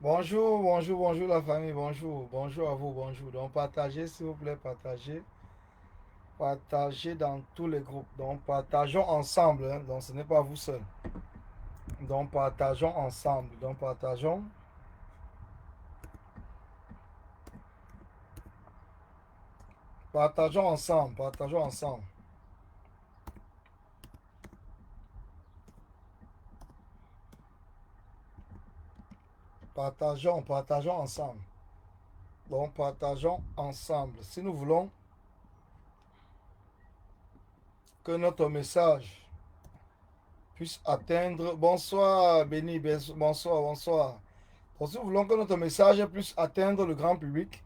Bonjour, bonjour, bonjour la famille, bonjour, bonjour à vous, bonjour. Donc partagez s'il vous plaît, partagez, partagez dans tous les groupes. Donc partageons ensemble, hein. Donc ce n'est pas vous seul. Donc partageons ensemble, donc partageons ensemble, partageons ensemble, partageons ensemble. Donc partageons ensemble. Si nous voulons que notre message puisse atteindre, bonsoir Béni, bonsoir, bonsoir. Donc si nous voulons que notre message puisse atteindre le grand public,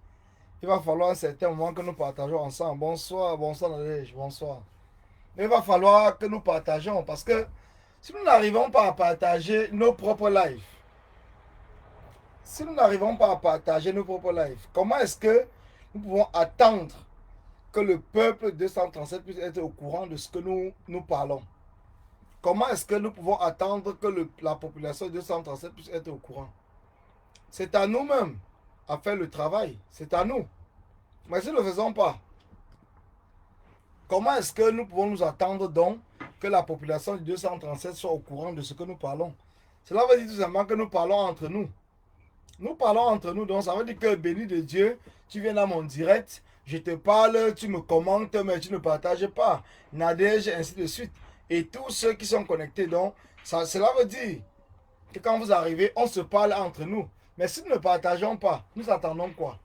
il va falloir un certain moment que nous partageons ensemble. Bonsoir, bonsoir Nadège, bonsoir. Il va falloir que nous partageons parce que si nous n'arrivons pas à partager nos propres lives, si nous n'arrivons pas à partager nos propres lives, comment est-ce que nous pouvons attendre que le peuple 237 puisse être au courant de ce que nous parlons? Comment est-ce que nous pouvons attendre que la population 237 puisse être au courant? C'est à nous-mêmes à faire le travail. C'est à nous. Mais si nous ne le faisons pas, comment est-ce que nous pouvons nous attendre donc que la population du 237 soit au courant de ce que nous parlons? Cela veut dire tout simplement que nous parlons entre nous. Nous parlons entre nous, donc ça veut dire que béni de Dieu, tu viens dans mon direct, je te parle, tu me commentes, mais tu ne partages pas. Nadège, ainsi de suite. Et tous ceux qui sont connectés, donc, cela veut dire que quand vous arrivez, on se parle entre nous. Mais si nous ne partageons pas, nous attendons quoi?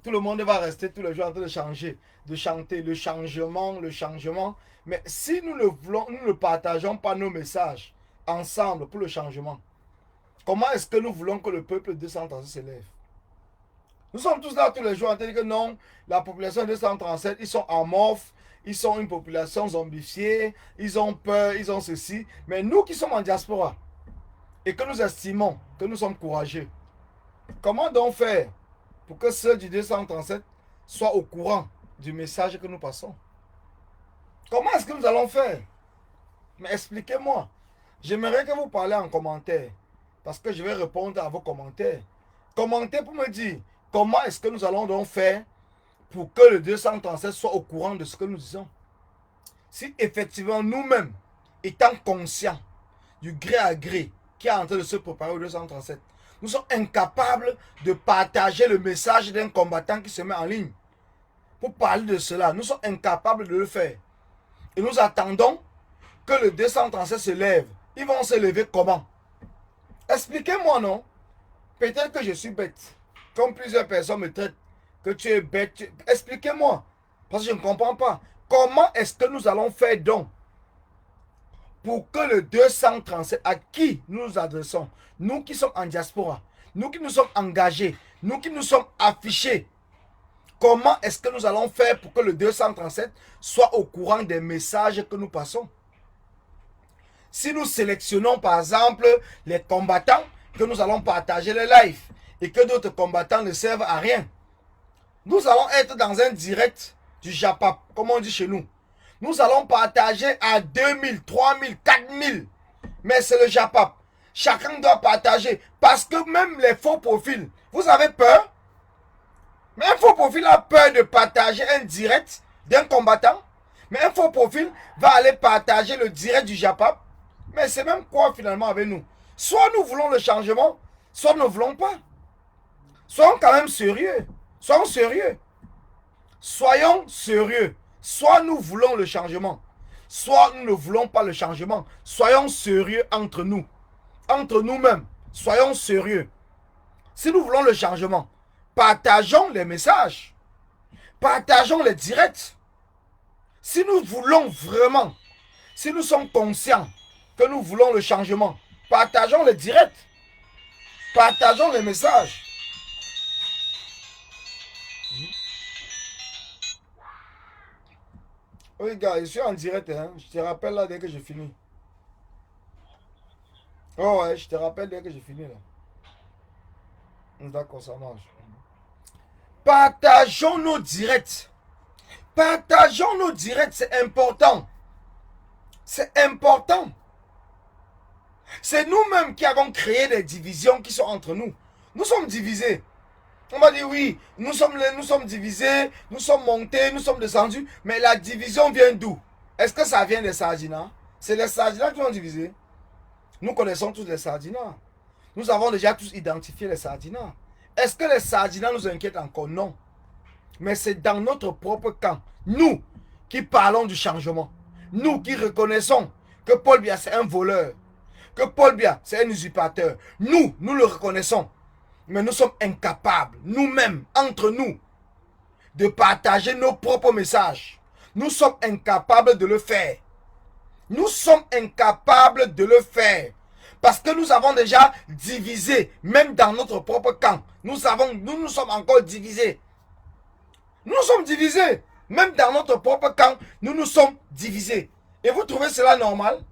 Tout le monde va rester tous les jours en train de changer, de chanter le changement, le changement. Mais si nous ne voulons, nous ne partageons pas nos messages ensemble pour le changement, comment est-ce que nous voulons que le peuple 237 s'élève? Nous sommes tous là tous les jours en train de dire que non, la population 237, ils sont amorphes, ils sont une population zombifiée, ils ont peur, ils ont ceci. Mais nous qui sommes en diaspora et que nous estimons que nous sommes courageux, comment donc faire pour que ceux du 237 soient au courant du message que nous passons? Comment est-ce que nous allons faire? Mais expliquez-moi. J'aimerais que vous parlez en commentaire. Parce que je vais répondre à vos commentaires. Commentez pour me dire comment est-ce que nous allons donc faire pour que le 237 soit au courant de ce que nous disons. Si effectivement nous-mêmes, étant conscients du gré à gré qui est en train de se préparer au 237, nous sommes incapables de partager le message d'un combattant qui se met en ligne. Pour parler de cela, nous sommes incapables de le faire. Et nous attendons que le 237 se lève. Ils vont se lever comment? Expliquez-moi, non? Peut-être que je suis bête. Comme plusieurs personnes me traitent que tu es bête. Expliquez-moi. Parce que je ne comprends pas. Comment est-ce que nous allons faire donc pour que le 237, à qui nous nous adressons, nous qui sommes en diaspora, nous qui nous sommes engagés, nous qui nous sommes affichés, comment est-ce que nous allons faire pour que le 237 soit au courant des messages que nous passons? Si nous sélectionnons par exemple les combattants, que nous allons partager les lives et que d'autres combattants ne servent à rien, nous allons être dans un direct du Japap, comme on dit chez nous. Nous allons partager à 2000, 3000, 4000. Mais c'est le Japap. Chacun doit partager. Parce que même les faux profils, vous avez peur? Mais un faux profil a peur de partager un direct d'un combattant. Mais un faux profil va aller partager le direct du Japap. Mais c'est même quoi finalement avec nous? Soit nous voulons le changement, soit nous ne voulons pas. Soyons quand même sérieux. Soyons sérieux. Soyons sérieux. Soit nous voulons le changement, soit nous ne voulons pas le changement. Soyons sérieux entre nous. Entre nous-mêmes. Soyons sérieux. Si nous voulons le changement, partageons les messages. Partageons les directs. Si nous voulons vraiment, si nous sommes conscients que nous voulons le changement, partageons les directs. Partageons les messages. Oui, gars, je suis en direct. Hein. Je te rappelle là dès que je finis. Oh ouais, je te rappelle dès que j'ai fini là. D'accord, ça marche. Partageons nos directs. Partageons nos directs, c'est important. C'est important. C'est nous-mêmes qui avons créé des divisions qui sont entre nous. Nous sommes divisés. On m'a dit oui, nous sommes divisés, nous sommes montés, nous sommes descendus. Mais la division vient d'où? Est-ce que ça vient des Sardinas? C'est les Sardinas qui ont divisé. Nous connaissons tous les Sardinas. Nous avons déjà tous identifié les Sardinas. Est-ce que les Sardinas nous inquiètent encore? Non. Mais c'est dans notre propre camp. Nous qui parlons du changement. Nous qui reconnaissons que Paul Biya c'est un voleur. Que Paul Biya c'est un usurpateur. Nous le reconnaissons. Mais nous sommes incapables, nous-mêmes, entre nous, de partager nos propres messages. Nous sommes incapables de le faire. Nous sommes incapables de le faire. Parce que nous avons déjà divisé, même dans notre propre camp. Nous sommes encore divisés. Nous sommes divisés. Même dans notre propre camp, nous sommes divisés. Et vous trouvez cela normal?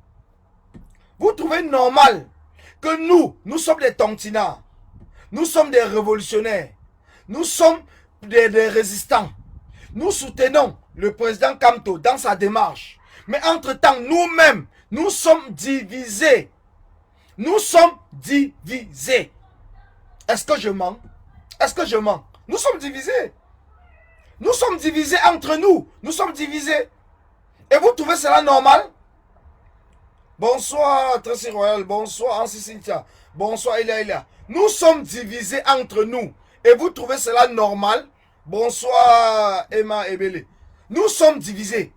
Vous trouvez normal que nous sommes des tontinards. Nous sommes des révolutionnaires. Nous sommes des résistants. Nous soutenons le président Kamto dans sa démarche. Mais entre-temps, nous-mêmes, nous sommes divisés. Nous sommes divisés. Est-ce que je mens? Est-ce que je mens? Nous sommes divisés. Nous sommes divisés entre nous. Nous sommes divisés. Et vous trouvez cela normal? Bonsoir Tracy Royal. Bonsoir Ansi Cynthia. Bonsoir Elia. Nous sommes divisés entre nous. Et vous trouvez cela normal? Bonsoir Emma Ebele. Nous sommes divisés.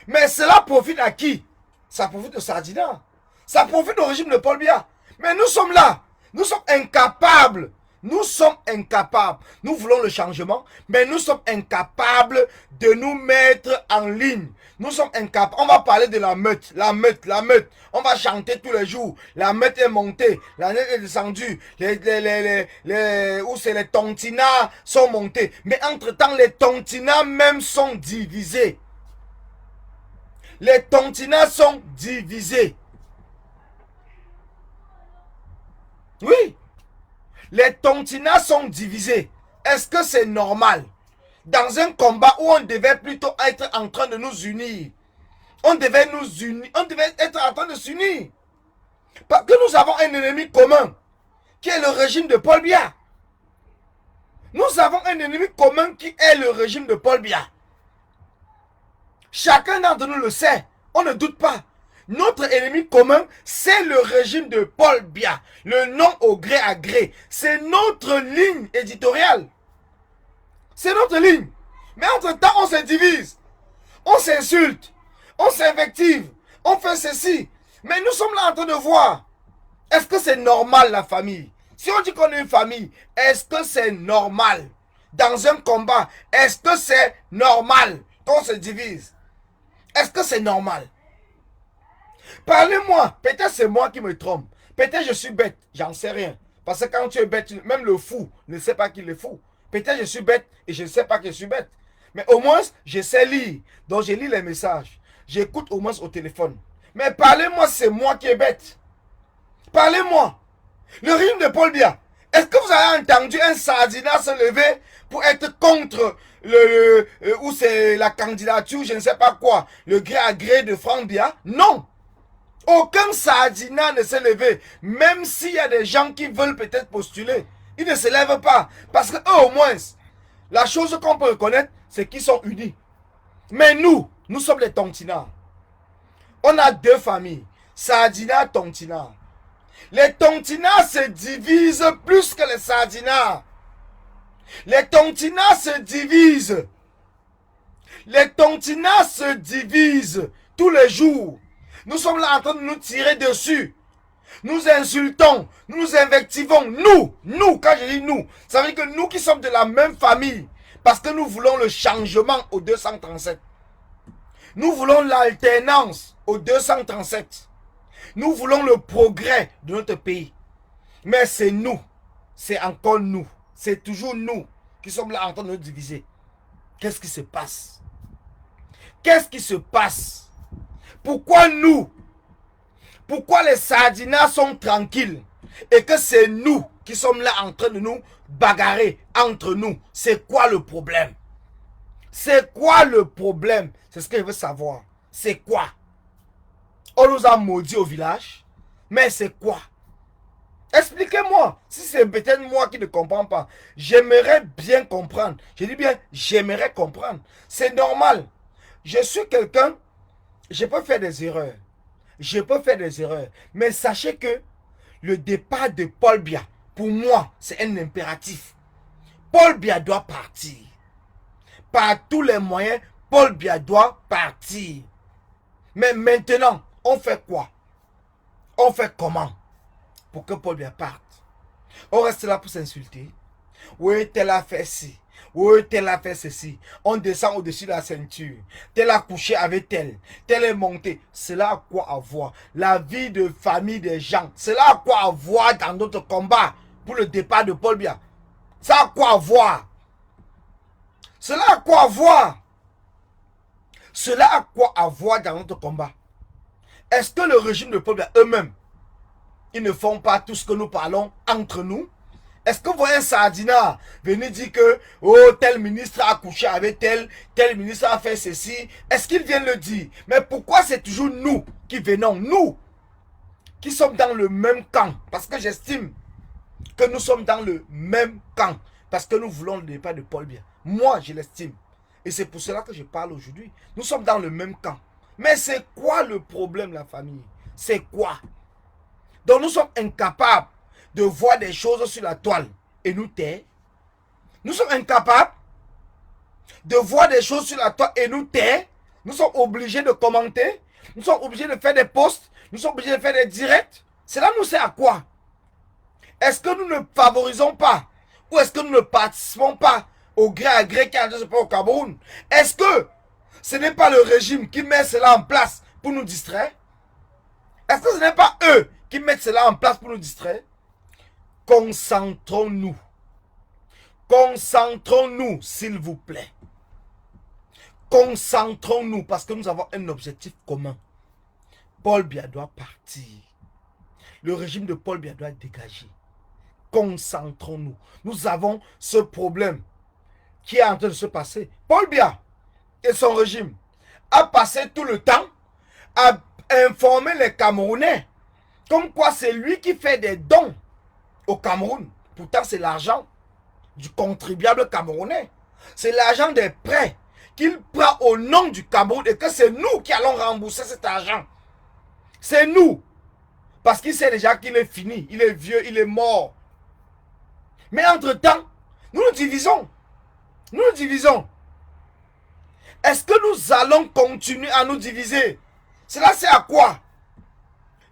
Mais cela profite à qui? Ça profite de Sardina. Ça profite au régime de Paul Biya. Mais nous sommes là. Nous sommes incapables. Nous sommes incapables. Nous voulons le changement, mais nous sommes incapables de nous mettre en ligne. Nous sommes incapables. On va parler de la meute. La meute, la meute. On va chanter tous les jours. La meute est montée. La meute est descendue. Où c'est les tontinats sont montés. Mais entre-temps, les tontinats même sont divisés. Les tontinats sont divisés. Oui. Les tontinats sont divisés. Est-ce que c'est normal? Dans un combat où on devait plutôt être en train de nous unir. On devait nous unir. On devait être en train de s'unir. Parce que nous avons un ennemi commun. Qui est le régime de Paul Biya. Nous avons un ennemi commun qui est le régime de Paul Biya. Chacun d'entre nous le sait. On ne doute pas. Notre ennemi commun, c'est le régime de Paul Biya. Le nom au gré à gré. C'est notre ligne éditoriale. C'est notre ligne. Mais entre-temps, on se divise. On s'insulte. On s'invective. On fait ceci. Mais nous sommes là en train de voir. Est-ce que c'est normal la famille? Si on dit qu'on est une famille, est-ce que c'est normal? Dans un combat, est-ce que c'est normal qu'on se divise? Est-ce que c'est normal? Parlez-moi. Peut-être c'est moi qui me trompe. Peut-être je suis bête. J'en sais rien. Parce que quand tu es bête, même le fou ne sait pas qu'il est fou. Peut-être je suis bête et je ne sais pas que je suis bête. Mais au moins, je sais lire. Donc je lis les messages. J'écoute au moins au téléphone. Mais parlez-moi, c'est moi qui est bête. Parlez-moi. Le régime de Paul Biya. Est-ce que vous avez entendu un Sardina se lever pour être contre ou c'est la candidature, je ne sais pas quoi, le gré à gré de Franck Biya? Non. Aucun Sardina ne s'est levé. Même s'il y a des gens qui veulent peut-être postuler, ils ne se lèvent pas. Parce que eux, au moins, la chose qu'on peut reconnaître, c'est qu'ils sont unis. Mais nous sommes les tontinards. On a deux familles. Sardina, tontinards. Les tontinards se divisent plus que les sardinards. Les tontinards se divisent. Les tontinards se divisent tous les jours. Nous sommes là en train de nous tirer dessus. Nous insultons, nous nous invectivons. Nous, quand je dis nous, ça veut dire que nous qui sommes de la même famille. Parce que nous voulons le changement au 237. Nous voulons l'alternance au 237. Nous voulons le progrès de notre pays. Mais c'est nous. C'est encore nous. C'est toujours nous qui sommes là en train de nous diviser. Qu'est-ce qui se passe? Qu'est-ce qui se passe? Pourquoi nous? Pourquoi les Sardinas sont tranquilles? Et que c'est nous qui sommes là en train de nous bagarrer entre nous. C'est quoi le problème? C'est quoi le problème? C'est ce que je veux savoir. C'est quoi? On nous a maudits au village. Mais c'est quoi? Expliquez-moi. Si c'est peut-être moi qui ne comprends pas, j'aimerais bien comprendre. Je dis bien, j'aimerais comprendre. C'est normal. Je suis quelqu'un, je peux faire des erreurs. Je peux faire des erreurs. Mais sachez que le départ de Paul Biya, pour moi, c'est un impératif. Paul Biya doit partir. Par tous les moyens, Paul Biya doit partir. Mais maintenant, on fait quoi? On fait comment pour que Paul Biya parte? On reste là pour s'insulter. Oui, tel a fait ci. Oui, tel a fait ceci. On descend au-dessus de la ceinture. Tel a couché avec tel. Tel est monté. C'est là à quoi avoir. La vie de famille des gens. C'est là à quoi avoir dans notre combat pour le départ de Paul Biya. C'est à quoi avoir. C'est là à quoi avoir. Cela à quoi avoir dans notre combat. Est-ce que le régime de Paul Biya eux-mêmes, ils ne font pas tout ce que nous parlons entre nous? Est-ce que vous voyez un Sardinat venir dire que oh, tel ministre a couché avec tel ministre a fait ceci? Est-ce qu'ils viennent le dire? Mais pourquoi c'est toujours nous qui venons, nous, qui sommes dans le même camp? Parce que j'estime que nous sommes dans le même camp. Parce que nous voulons le départ de Paul Biya. Moi, je l'estime. Et c'est pour cela que je parle aujourd'hui. Nous sommes dans le même camp. Mais c'est quoi le problème, la famille? C'est quoi? Donc nous sommes incapables de voir des choses sur la toile et nous taire. Nous sommes incapables de voir des choses sur la toile et nous taire. Nous sommes obligés de commenter. Nous sommes obligés de faire des posts. Nous sommes obligés de faire des directs. Cela nous sert à quoi? Est-ce que nous ne favorisons pas ou est-ce que nous ne participons pas au gré à gré qui a au Cameroun? Est-ce que ce n'est pas le régime qui met cela en place pour nous distraire? Est-ce que ce n'est pas eux qui mettent cela en place pour nous distraire? Concentrons-nous. Concentrons-nous, s'il vous plaît. Concentrons-nous parce que nous avons un objectif commun. Paul Biya doit partir. Le régime de Paul Biya doit dégager. Concentrons-nous. Nous avons ce problème qui est en train de se passer. Paul Biya et son régime a passé tout le temps à informer les Camerounais comme quoi c'est lui qui fait des dons au Cameroun. Pourtant, c'est l'argent du contribuable camerounais. C'est l'argent des prêts qu'il prend au nom du Cameroun et que c'est nous qui allons rembourser cet argent. C'est nous. Parce qu'il sait déjà qu'il est fini. Il est vieux, il est mort. Mais entre-temps, nous nous divisons. Nous nous divisons. Est-ce que nous allons continuer à nous diviser? Cela sert à quoi?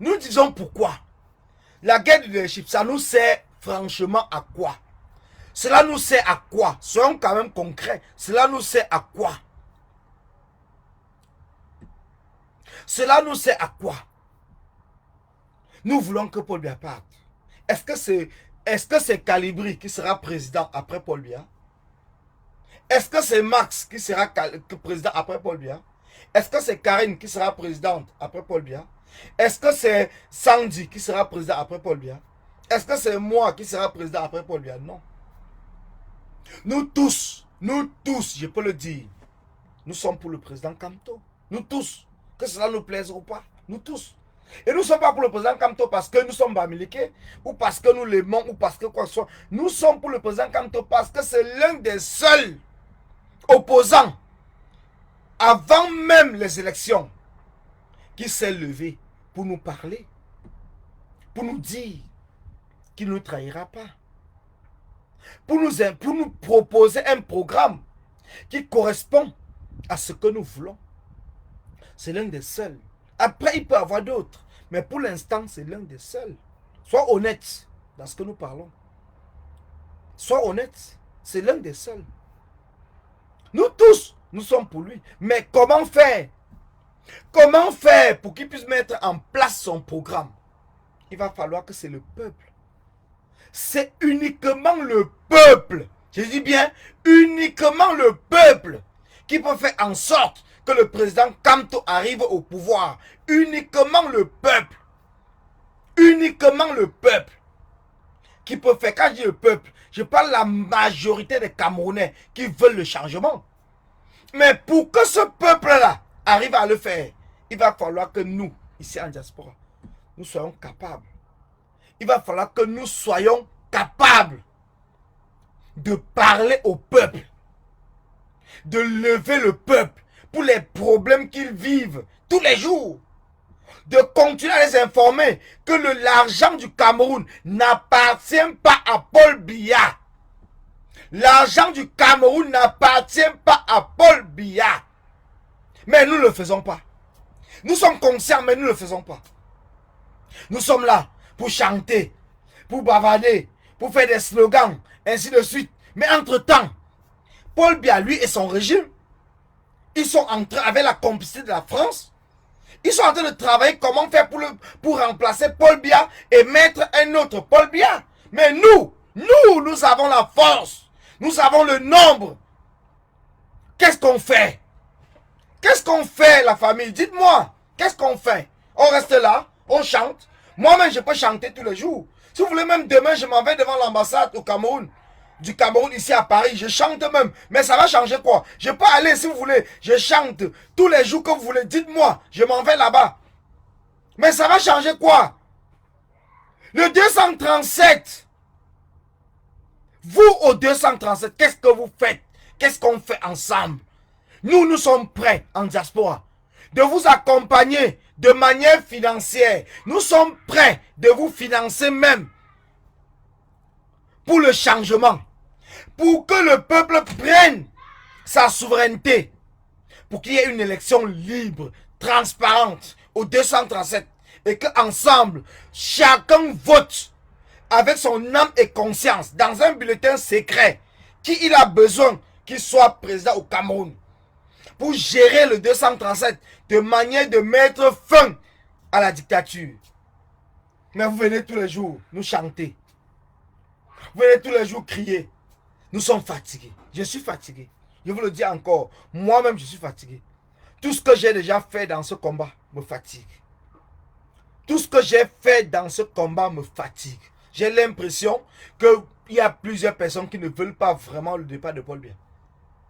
Nous disons pourquoi. La guerre de leadership, ça nous sert franchement à quoi? Cela nous sert à quoi? Soyons quand même concrets. Cela nous sert à quoi? Cela nous sert à quoi? Nous voulons que Paul Biya parte. Est-ce que c'est Calibri qui sera président après Paul Biya? Est-ce que c'est Max qui sera président après Paul Biya? Est-ce que c'est Karine qui sera présidente après Paul Biya? Est-ce que c'est Sandy qui sera président après Paul Biya? Est-ce que c'est moi qui sera président après Paul Biya? Non. Nous tous, je peux le dire, nous sommes pour le président Kamto. Nous tous, que cela nous plaise ou pas, nous tous. Et nous ne sommes pas pour le président Kamto parce que nous sommes Bamileke, ou parce que nous l'aimons, ou parce que quoi que ce soit. Nous sommes pour le président Kamto parce que c'est l'un des seuls opposants, avant même les élections, qui s'est levé pour nous parler, pour nous dire qu'il ne nous trahira pas. Pour nous proposer un programme qui correspond à ce que nous voulons. C'est l'un des seuls. Après, il peut y avoir d'autres. Mais pour l'instant, c'est l'un des seuls. Sois honnête dans ce que nous parlons. Sois honnête. C'est l'un des seuls. Nous tous, nous sommes pour lui. Mais comment faire? Comment faire pour qu'il puisse mettre en place son programme? Il va falloir que c'est le peuple. C'est uniquement le peuple, je dis bien uniquement le peuple, qui peut faire en sorte que le président Kamto arrive au pouvoir. Uniquement le peuple. Uniquement le peuple qui peut faire. Quand je dis le peuple, je parle de la majorité des Camerounais qui veulent le changement. Mais pour que ce peuple-là arrive à le faire, il va falloir que nous, ici en diaspora, nous soyons capables. il va falloir que nous soyons capables de parler au peuple, de lever le peuple pour les problèmes qu'ils vivent tous les jours, de continuer à les informer que l'argent du Cameroun n'appartient pas à Paul Biya. L'argent du Cameroun n'appartient pas à Paul Biya. Mais nous ne le faisons pas. Nous sommes conscients, mais nous ne le faisons pas. Nous sommes là pour chanter, pour bavarder, pour faire des slogans, ainsi de suite. Mais entre-temps, Paul Biya, lui et son régime, ils sont en train, avec la complicité de la France, ils sont en train de travailler comment faire pour remplacer Paul Biya et mettre un autre Paul Biya. Mais nous avons la force. Nous avons le nombre. Qu'est-ce qu'on fait? Qu'est-ce qu'on fait, la famille? Dites-moi. Qu'est-ce qu'on fait? On reste là, on chante. Moi-même, je peux chanter tous les jours. Si vous voulez, même demain, je m'en vais devant l'ambassade au Cameroun. Du Cameroun ici à Paris. Je chante même. Mais ça va changer quoi? Je peux aller, si vous voulez. Je chante tous les jours que vous voulez. Dites-moi. Je m'en vais là-bas. Mais ça va changer quoi? Le 237. Vous, au 237, qu'est-ce que vous faites? Qu'est-ce qu'on fait ensemble? Nous sommes prêts en diaspora de vous accompagner de manière financière. Nous sommes prêts de vous financer même pour le changement. Pour que le peuple prenne sa souveraineté. Pour qu'il y ait une élection libre, transparente au 237. Et qu'ensemble, chacun vote avec son âme et conscience, dans un bulletin secret, qui il a besoin qu'il soit président au Cameroun, pour gérer le 237, de manière de mettre fin à la dictature. Mais vous venez tous les jours nous chanter. Vous venez tous les jours crier. Nous sommes fatigués. Je suis fatigué. Je vous le dis encore, moi-même je suis fatigué. Tout ce que j'ai déjà fait dans ce combat me fatigue. Tout ce que j'ai fait dans ce combat me fatigue. J'ai l'impression qu'il y a plusieurs personnes qui ne veulent pas vraiment le départ de Paul Biya.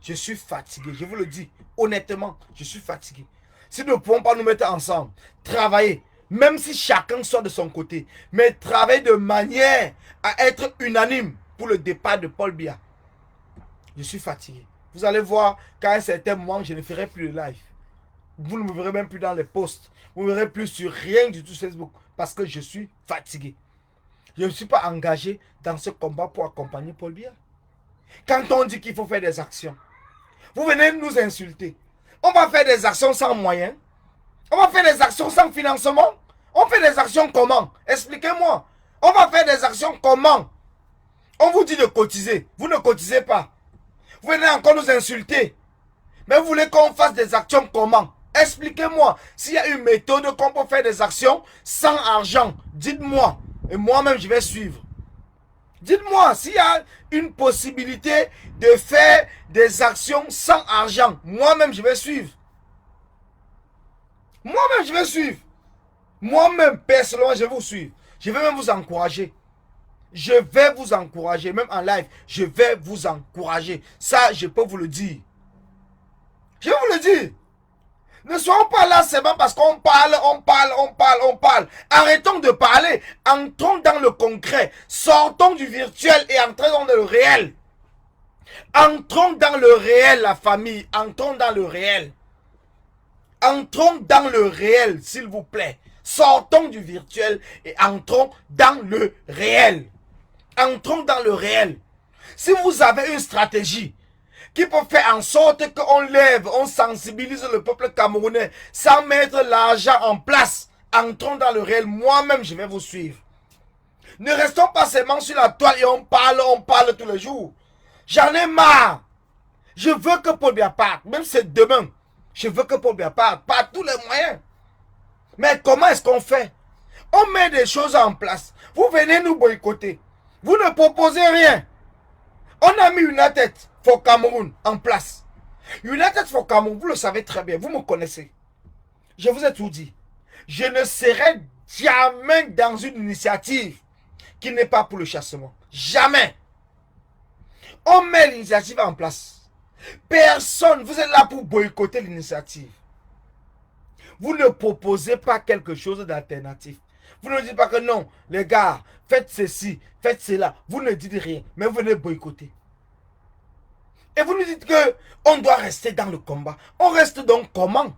Je suis fatigué, je vous le dis honnêtement, je suis fatigué. Si nous ne pouvons pas nous mettre ensemble, travailler, même si chacun sort de son côté, mais travailler de manière à être unanime pour le départ de Paul Biya. Je suis fatigué. Vous allez voir qu'à un certain moment, je ne ferai plus de live. Vous ne me verrez même plus dans les posts. Vous ne me verrez plus sur rien du tout sur Facebook parce que je suis fatigué. Je ne suis pas engagé dans ce combat pour accompagner Paul Biya. Quand on dit qu'il faut faire des actions, vous venez nous insulter. On va faire des actions sans moyens. On va faire des actions sans financement. On fait des actions comment? Expliquez-moi. On va faire des actions comment? On vous dit de cotiser. Vous ne cotisez pas. Vous venez encore nous insulter. Mais vous voulez qu'on fasse des actions comment? Expliquez-moi. S'il y a une méthode qu'on peut faire des actions sans argent, dites-moi. Et moi-même, je vais suivre. Dites-moi s'il y a une possibilité de faire des actions sans argent. Moi-même, je vais suivre. Moi-même, je vais suivre. Moi-même, personnellement, je vais vous suivre. Je vais même vous encourager. Je vais vous encourager. Même en live, je vais vous encourager. Ça, je peux vous le dire. Je vous le dis. Ne soyons pas là seulement parce qu'on parle. Arrêtons de parler. Entrons dans le concret. Sortons du virtuel et entrons dans le réel. Entrons dans le réel, la famille. Entrons dans le réel. Entrons dans le réel, s'il vous plaît. Sortons du virtuel et entrons dans le réel. Entrons dans le réel. Si vous avez une stratégie qui peut faire en sorte qu'on lève, on sensibilise le peuple camerounais sans mettre l'argent en place, entrons dans le réel. Moi-même, je vais vous suivre. Ne restons pas seulement sur la toile et on parle tous les jours. J'en ai marre. Je veux que Paul Biya parte, même si c'est demain. Je veux que Paul Biya parte, par tous les moyens. Mais comment est-ce qu'on fait? On met des choses en place. Vous venez nous boycotter. Vous ne proposez rien. On a mis United for Cameroun en place. United for Cameroun, vous le savez très bien, vous me connaissez. Je vous ai tout dit. Je ne serai jamais dans une initiative qui n'est pas pour le chassement. Jamais. On met l'initiative en place. Personne, vous êtes là pour boycotter l'initiative. Vous ne proposez pas quelque chose d'alternatif. Vous ne dites pas que non, les gars, faites ceci, faites cela. Vous ne dites rien, mais vous venez boycotter. Et vous nous dites que on doit rester dans le combat. On reste donc comment?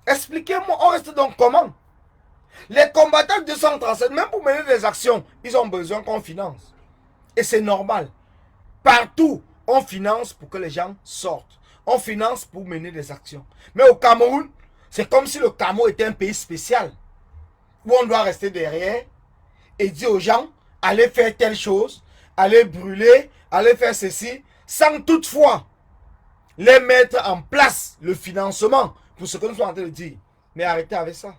Expliquez-moi, on reste donc comment? Les combattants de 237, même pour mener des actions, ils ont besoin qu'on finance. Et c'est normal. Partout, on finance pour que les gens sortent. On finance pour mener des actions. Mais au Cameroun, c'est comme si le Cameroun était un pays spécial. Où on doit rester derrière et dire aux gens, allez faire telle chose, allez brûler, allez faire ceci, sans toutefois les mettre en place, le financement, pour ce que nous sommes en train de dire. Mais arrêtez avec ça.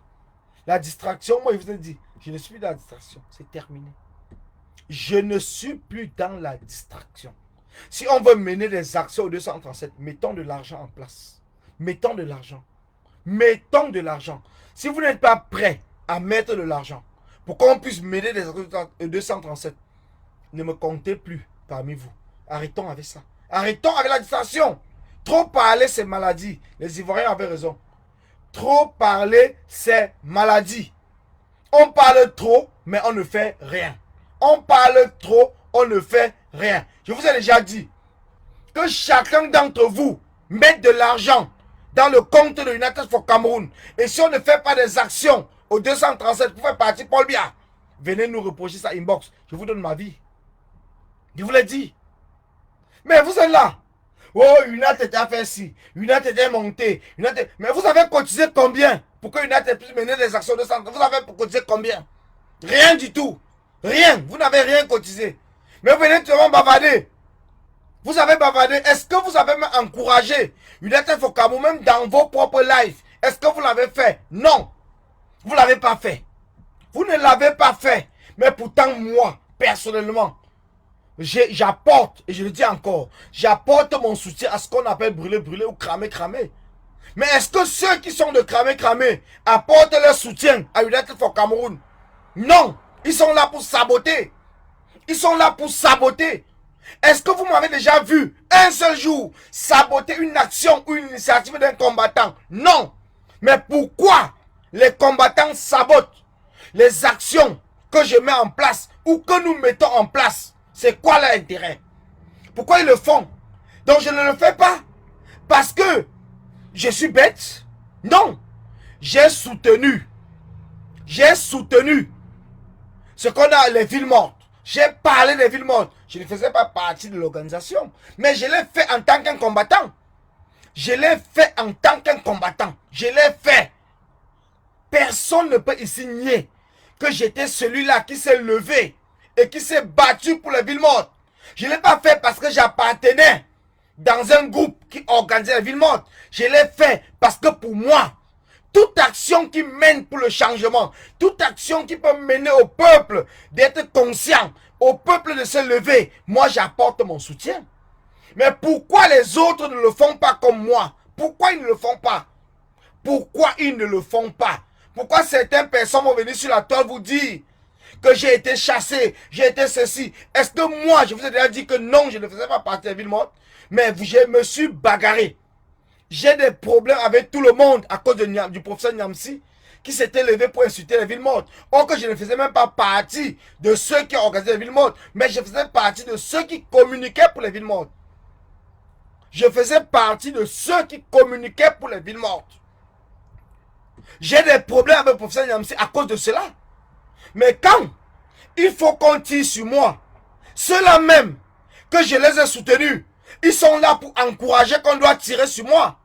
La distraction, moi je vous ai dit, je ne suis plus dans la distraction, c'est terminé. Je ne suis plus dans la distraction. Si on veut mener des actions au 237, mettons de l'argent en place. Mettons de l'argent. Mettons de l'argent. Si vous n'êtes pas prêt à mettre de l'argent pour qu'on puisse mener des actions au 237, ne me comptez plus parmi vous. Arrêtons avec ça. Arrêtons avec la distraction. Trop parler, c'est maladie. Les Ivoiriens avaient raison. Trop parler, c'est maladie. On parle trop, mais on ne fait rien. On parle trop, on ne fait rien. Je vous ai déjà dit que chacun d'entre vous mette de l'argent dans le compte de United for Cameroun. Et si on ne fait pas des actions au 237 pour faire partie Paul Biya, venez nous reprocher ça inbox. Je vous donne ma vie. Je vous l'ai dit. Mais vous êtes là. Oh, United a fait ci. United est monté. Mais vous avez cotisé combien pour que United puisse mener des actions de centre? Vous avez cotisé combien? Rien du tout. Rien. Vous n'avez rien cotisé. Mais vous venez seulement bavarder. Vous avez bavardé. Est-ce que vous avez même encouragé United for Cameroun même dans vos propres lives? Est-ce que vous l'avez fait? Non. Vous ne l'avez pas fait. Vous ne l'avez pas fait. Mais pourtant, moi, personnellement, j'apporte, et je le dis encore, j'apporte mon soutien à ce qu'on appelle brûler, brûler ou cramer, cramer. Mais est-ce que ceux qui sont de cramer, cramer apportent leur soutien à United for Cameroun? Non. Ils sont là pour saboter. Ils sont là pour saboter. Est-ce que vous m'avez déjà vu un seul jour saboter une action ou une initiative d'un combattant? Non. Mais pourquoi les combattants sabotent les actions que je mets en place ou que nous mettons en place? C'est quoi leur intérêt? Pourquoi ils le font? Donc je ne le fais pas parce que je suis bête. Non. J'ai soutenu ce qu'on a, les villes mortes. J'ai parlé des villes mortes. Je ne faisais pas partie de l'organisation. Mais je l'ai fait en tant qu'un combattant. Je l'ai fait en tant qu'un combattant. Je l'ai fait. Personne ne peut ici nier que j'étais celui-là qui s'est levé et qui s'est battu pour les villes mortes. Je ne l'ai pas fait parce que j'appartenais dans un groupe qui organisait les villes mortes. Je l'ai fait parce que pour moi, toute action qui mène pour le changement, toute action qui peut mener au peuple d'être conscient, au peuple de se lever, moi j'apporte mon soutien. Mais pourquoi les autres ne le font pas comme moi? Pourquoi ils ne le font pas? Pourquoi ils ne le font pas? Pourquoi certaines personnes vont venir sur la toile vous dire que j'ai été chassé, j'ai été ceci? Est-ce que moi, je vous ai déjà dit que non, je ne faisais pas partie des villes mortes? Mais je me suis bagarré. J'ai des problèmes avec tout le monde à cause du professeur Nyamsi qui s'était levé pour insulter les villes mortes. Or que je ne faisais même pas partie de ceux qui organisaient les villes mortes, mais je faisais partie de ceux qui communiquaient pour les villes mortes. Je faisais partie de ceux qui communiquaient pour les villes mortes. J'ai des problèmes avec le professeur Nyamsi à cause de cela. Mais quand il faut qu'on tire sur moi, ceux-là même que je les ai soutenus, ils sont là pour encourager qu'on doit tirer sur moi.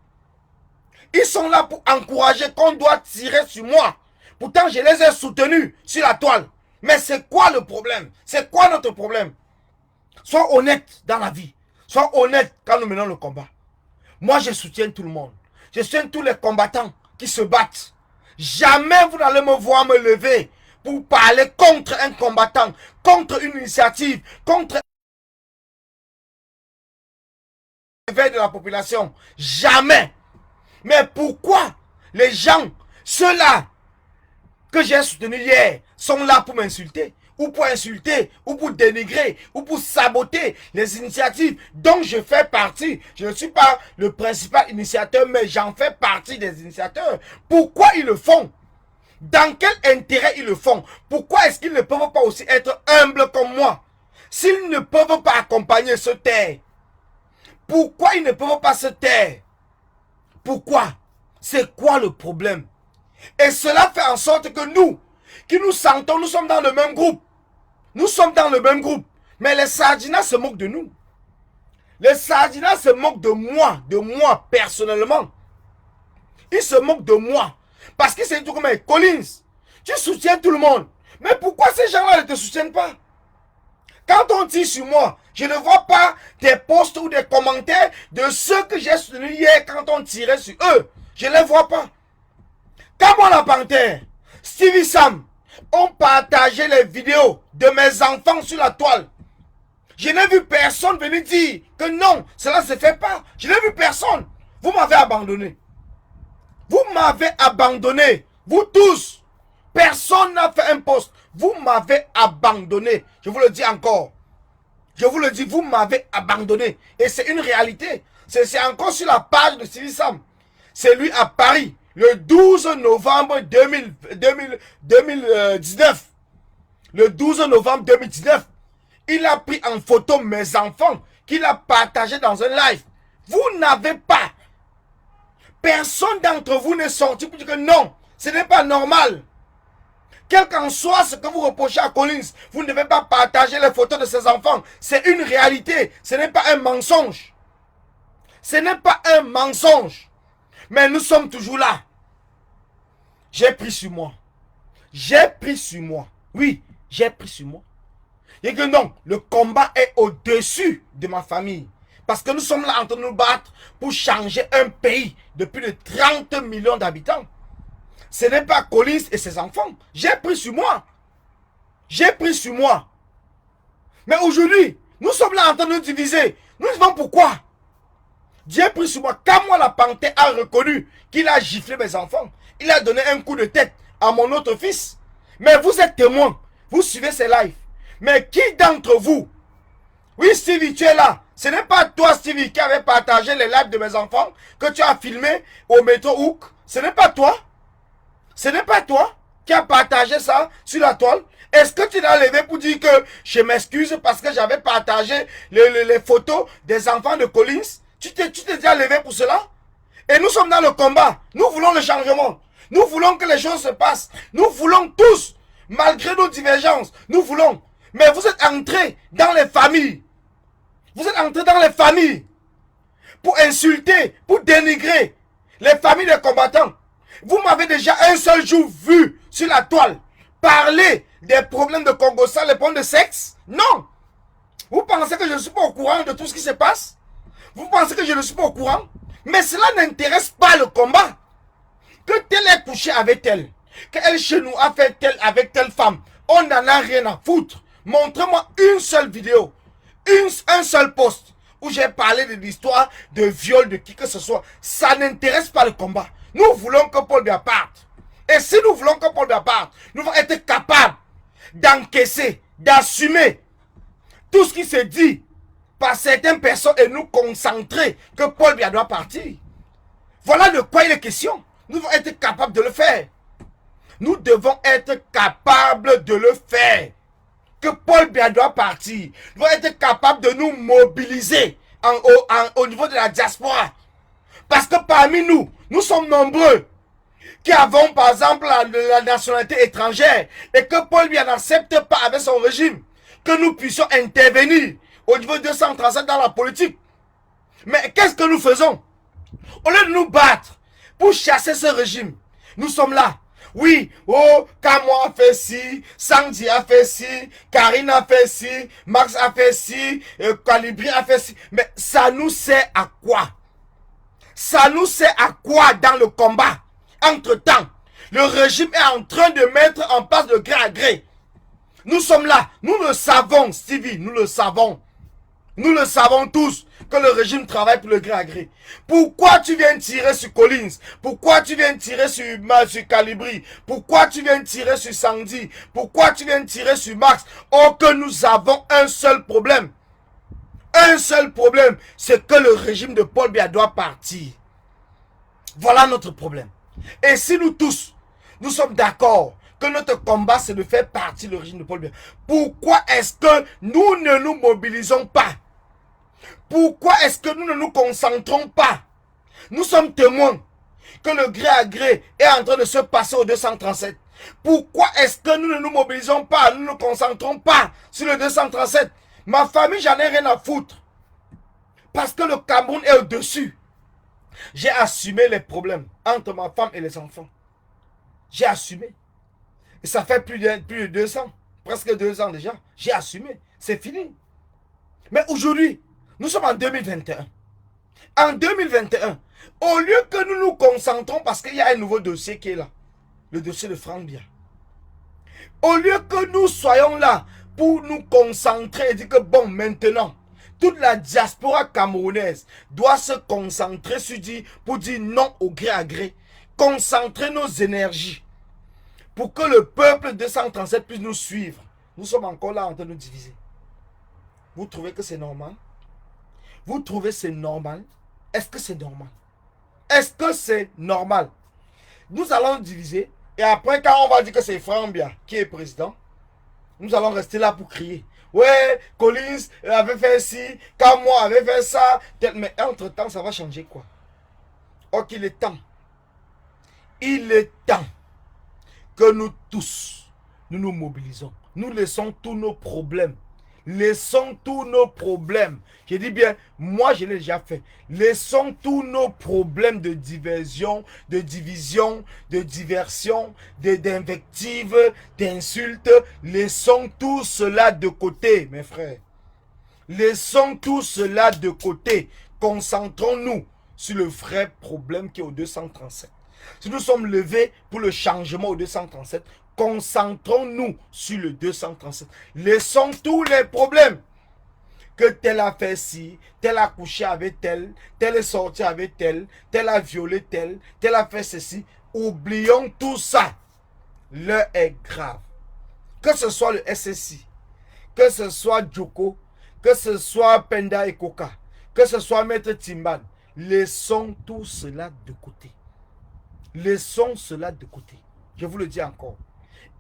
Ils sont là pour encourager qu'on doit tirer sur moi. Pourtant, je les ai soutenus sur la toile. Mais c'est quoi le problème? C'est quoi notre problème? Sois honnête dans la vie. Sois honnête quand nous menons le combat. Moi, je soutiens tout le monde. Je soutiens tous les combattants qui se battent. Jamais vous n'allez me voir me lever pour parler contre un combattant, contre une initiative, contre l'éveil de la population. Jamais. Mais pourquoi les gens, ceux-là que j'ai soutenus hier, sont là pour m'insulter, ou pour insulter, ou pour dénigrer, ou pour saboter les initiatives dont je fais partie? Je ne suis pas le principal initiateur, mais j'en fais partie des initiateurs. Pourquoi ils le font? Dans quel intérêt ils le font? Pourquoi est-ce qu'ils ne peuvent pas aussi être humbles comme moi? S'ils ne peuvent pas accompagner, se taire. Pourquoi ils ne peuvent pas se taire? Pourquoi? C'est quoi le problème? Et cela fait en sorte que nous, qui nous sentons, nous sommes dans le même groupe. Nous sommes dans le même groupe. Mais les Sardinas se moquent de nous. Les Sardinas se moquent de moi personnellement. Ils se moquent de moi. Parce que c'est tout comme Collins, tu soutiens tout le monde. Mais pourquoi ces gens-là ne te soutiennent pas? Quand on tire sur moi, je ne vois pas des posts ou des commentaires de ceux que j'ai soutenus hier quand on tirait sur eux. Je ne les vois pas. Quand moi la panthère, Stevie Sam, ont partagé les vidéos de mes enfants sur la toile. Je n'ai vu personne venir dire que non, cela ne se fait pas. Je n'ai vu personne. Vous m'avez abandonné. Vous m'avez abandonné. Vous tous. Personne n'a fait un post. Vous m'avez abandonné. Je vous le dis encore. Je vous le dis, vous m'avez abandonné. Et c'est une réalité. C'est encore sur la page de Stevie Sam. C'est lui à Paris. Le 12 novembre 2019. Le 12 novembre 2019. Il a pris en photo mes enfants qu'il a partagé dans un live. Vous n'avez pas. Personne d'entre vous n'est sorti pour dire que non, ce n'est pas normal. Quel qu'en soit ce que vous reprochez à Collins, vous ne devez pas partager les photos de ses enfants. C'est une réalité. Ce n'est pas un mensonge. Ce n'est pas un mensonge. Mais nous sommes toujours là. J'ai pris sur moi. J'ai pris sur moi. Oui, j'ai pris sur moi. Et que non, le combat est au-dessus de ma famille. Parce que nous sommes là en train de nous battre pour changer un pays de plus de 30 millions d'habitants. Ce n'est pas Collins et ses enfants. J'ai pris sur moi. J'ai pris sur moi. Mais aujourd'hui, nous sommes là en train de nous diviser. Nous disons pourquoi? J'ai pris sur moi. Quand moi la panthère a reconnu qu'il a giflé mes enfants, il a donné un coup de tête à mon autre fils. Mais vous êtes témoins. Vous suivez ces lives. Mais qui d'entre vous? Oui, Stevie, tu es là. Ce n'est pas toi, Stevie, qui avait partagé les lives de mes enfants que tu as filmé au métro Hook. Ce n'est pas toi. Ce n'est pas toi qui as partagé ça sur la toile. Est-ce que tu l'as levé pour dire que je m'excuse parce que j'avais partagé les photos des enfants de Collins? Tu t'es déjà levé pour cela? Et nous sommes dans le combat. Nous voulons le changement. Nous voulons que les choses se passent. Nous voulons tous, malgré nos divergences, nous voulons. Mais vous êtes entrés dans les familles. Vous êtes entrés dans les familles pour insulter, pour dénigrer les familles des combattants. Vous m'avez déjà un seul jour vu sur la toile parler des problèmes de Congo-Sal, les problèmes de sexe? Non. Vous pensez que je ne suis pas au courant de tout ce qui se passe? Vous pensez que je ne suis pas au courant? Mais cela n'intéresse pas le combat. Que tel ait couché avec tel, qu'elle chez nous a fait tel avec telle femme, on n'en a rien à foutre. Montrez-moi une seule vidéo, un seul post où j'ai parlé de l'histoire de viol de qui que ce soit. Ça n'intéresse pas le combat. Nous voulons que Paul Biya parte. Et si nous voulons que Paul Biya parte, nous devons être capables d'encaisser, d'assumer tout ce qui se dit par certaines personnes et nous concentrer que Paul Biya doit partir. Voilà de quoi il est question. Nous devons être capables de le faire. Nous devons être capables de le faire. Que Paul Biya doit partir. Nous devons être capables de nous mobiliser au niveau de la diaspora. Parce que parmi nous, nous sommes nombreux qui avons par exemple la nationalité étrangère et que Paul Biya n'accepte pas avec son régime que nous puissions intervenir au niveau 237 dans la politique. Mais qu'est-ce que nous faisons? Au lieu de nous battre pour chasser ce régime, nous sommes là. Oui, oh, Kamo a fait ci, Sandy a fait ci, Karine a fait ci, Max a fait ci, Calibri a fait ci. Mais ça nous sert à quoi? Ça nous sert à quoi dans le combat? Entre-temps, le régime est en train de mettre en place de gré à gré. Nous sommes là, nous le savons, Stevie, nous le savons. Nous le savons tous que le régime travaille pour le gré à gré. Pourquoi tu viens tirer sur Collins? Pourquoi tu viens tirer sur Calibri? Pourquoi tu viens tirer sur Sandy? Pourquoi tu viens tirer sur Max? Oh, que nous avons un seul problème. Un seul problème, c'est que le régime de Paul Biya doit partir. Voilà notre problème. Et si nous tous, Nous sommes d'accord que notre combat, c'est de faire partie de l'origine de Paul Biya. Pourquoi est-ce que nous ne nous mobilisons pas? Pourquoi est-ce que nous ne nous concentrons pas? Nous sommes témoins que le gré à gré est en train de se passer au 237. Pourquoi est-ce que nous ne nous mobilisons pas? Nous ne nous concentrons pas sur le 237. Ma famille, j'en ai rien à foutre. Parce que le Cameroun est au-dessus. J'ai assumé les problèmes entre ma femme et les enfants. J'ai assumé. Et ça fait plus de 200. Presque 2 ans déjà. J'ai assumé. C'est fini. Mais aujourd'hui, nous sommes en 2021. En 2021, au lieu que nous nous concentrons parce qu'il y a un nouveau dossier qui est là. Le dossier de Franck Biya. Au lieu que nous soyons là pour nous concentrer et dire que bon, maintenant, toute la diaspora camerounaise doit se concentrer pour dire non au gré à gré. Concentrer nos énergies pour que le peuple 237 puisse nous suivre. Nous sommes encore là en train de nous diviser. Vous trouvez que c'est normal? Vous trouvez que c'est normal? Est-ce que c'est normal? Est-ce que c'est normal? Nous allons diviser et après quand on va dire que c'est Franck Biya qui est président, nous allons rester là pour crier. Ouais, Collins avait fait ci, Kamwa avait fait ça. Mais entre-temps, ça va changer quoi? Ok, il est temps. Il est temps que nous tous, nous nous mobilisons. Nous laissons tous nos problèmes. Laissons tous nos problèmes. Je dis bien, moi je l'ai déjà fait. Laissons tous nos problèmes de diversion, de division, de diversion, d'invectives, d'insultes. Laissons tout cela de côté, mes frères. Laissons tout cela de côté. Concentrons-nous sur le vrai problème qui est au 237. Si nous sommes levés pour le changement au 237, concentrons-nous sur le 237. Laissons tous les problèmes. Que tel a fait ci, tel a couché avec tel est sorti avec tel a violé tel a fait ceci. Oublions tout ça. L'heure est grave. Que ce soit le SSI, que ce soit Djoko, que ce soit Penda et Koka, que ce soit Maître Timban, laissons tout cela de côté. Laissons cela de côté. Je vous le dis encore.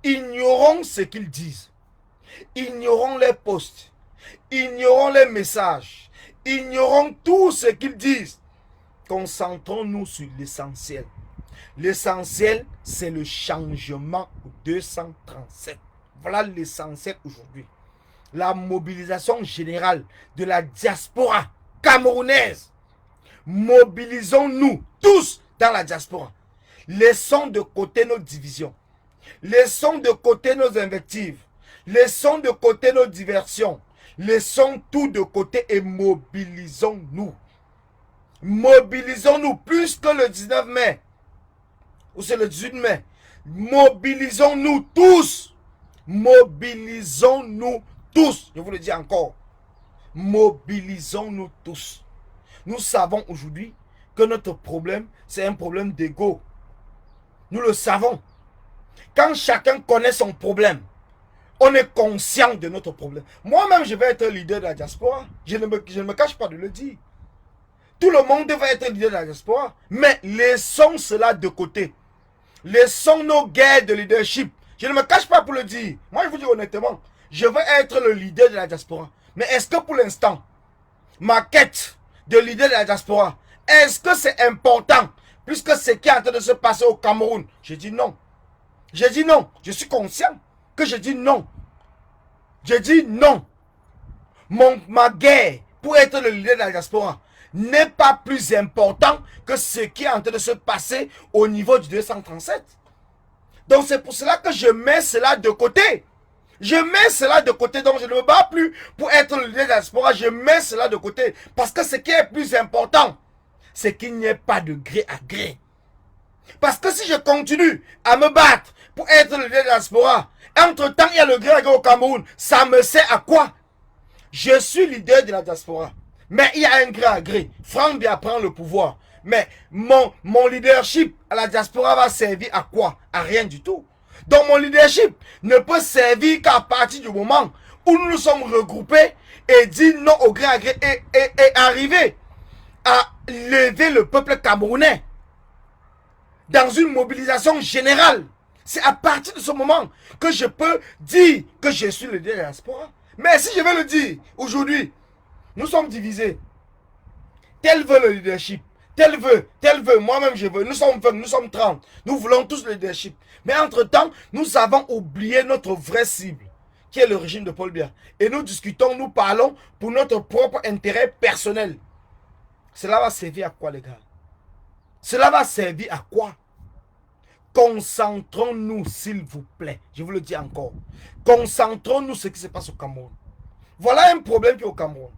Ignorons ce qu'ils disent. Ignorons les posts. Ignorons les messages. Ignorons tout ce qu'ils disent. Concentrons-nous sur l'essentiel. L'essentiel, c'est le changement au 237. Voilà l'essentiel aujourd'hui. La mobilisation générale de la diaspora camerounaise. Mobilisons-nous tous dans la diaspora. Laissons de côté nos divisions. Laissons de côté nos invectives. Laissons de côté nos diversions. Laissons tout de côté et mobilisons-nous. Mobilisons-nous plus que le 19 mai. Ou c'est le 18 mai. Mobilisons-nous tous. Mobilisons-nous tous. Je vous le dis encore. Mobilisons-nous tous. Nous savons aujourd'hui que notre problème, c'est un problème d'ego. Nous le savons. Quand chacun connaît son problème, on est conscient de notre problème. Moi-même, je vais être leader de la diaspora. Je ne me cache pas de le dire. Tout le monde va être leader de la diaspora. Mais laissons cela de côté. Laissons nos guerres de leadership. Je ne me cache pas pour le dire. Moi, je vous dis honnêtement, je veux être le leader de la diaspora. Mais est-ce que pour l'instant, ma quête de leader de la diaspora, est-ce que c'est important? Puisque ce qui est en train de se passer au Cameroun, je dis non. Je dis non. Je suis conscient que je dis non. Je dis non. Ma guerre pour être le leader de la diaspora n'est pas plus important que ce qui est en train de se passer au niveau du 237. Donc c'est pour cela que je mets cela de côté. Je mets cela de côté, donc je ne me bats plus pour être le leader de la diaspora. Je mets cela de côté parce que ce qui est plus important, c'est qu'il n'y ait pas de gré à gré. Parce que si je continue à me battre pour être le leader de la diaspora, entre-temps, il y a le gré à gré au Cameroun, ça me sert à quoi? Je suis leader de la diaspora, mais il y a un gré à gré. Franck Biya prend le pouvoir. Mais mon leadership à la diaspora va servir à quoi? À rien du tout. Donc mon leadership ne peut servir qu'à partir du moment où nous nous sommes regroupés et dire non au gré à gré et arriver à lever le peuple camerounais dans une mobilisation générale C'est à partir de ce moment que je peux dire que je suis le diaspora. Mais si je vais le dire aujourd'hui, nous sommes divisés. Tel veut le leadership. Tel veut, moi-même je veux. Nous sommes 20, nous sommes 30. Nous voulons tous le leadership. Mais entre-temps, nous avons oublié notre vraie cible, qui est le régime de Paul Biya. Et nous discutons, nous parlons pour notre propre intérêt personnel. Cela va servir à quoi, les gars? Cela va servir à quoi? Concentrons-nous, s'il vous plaît. Je vous le dis encore. Concentrons-nous sur ce qui se passe au Cameroun. Voilà un problème qui est au Cameroun.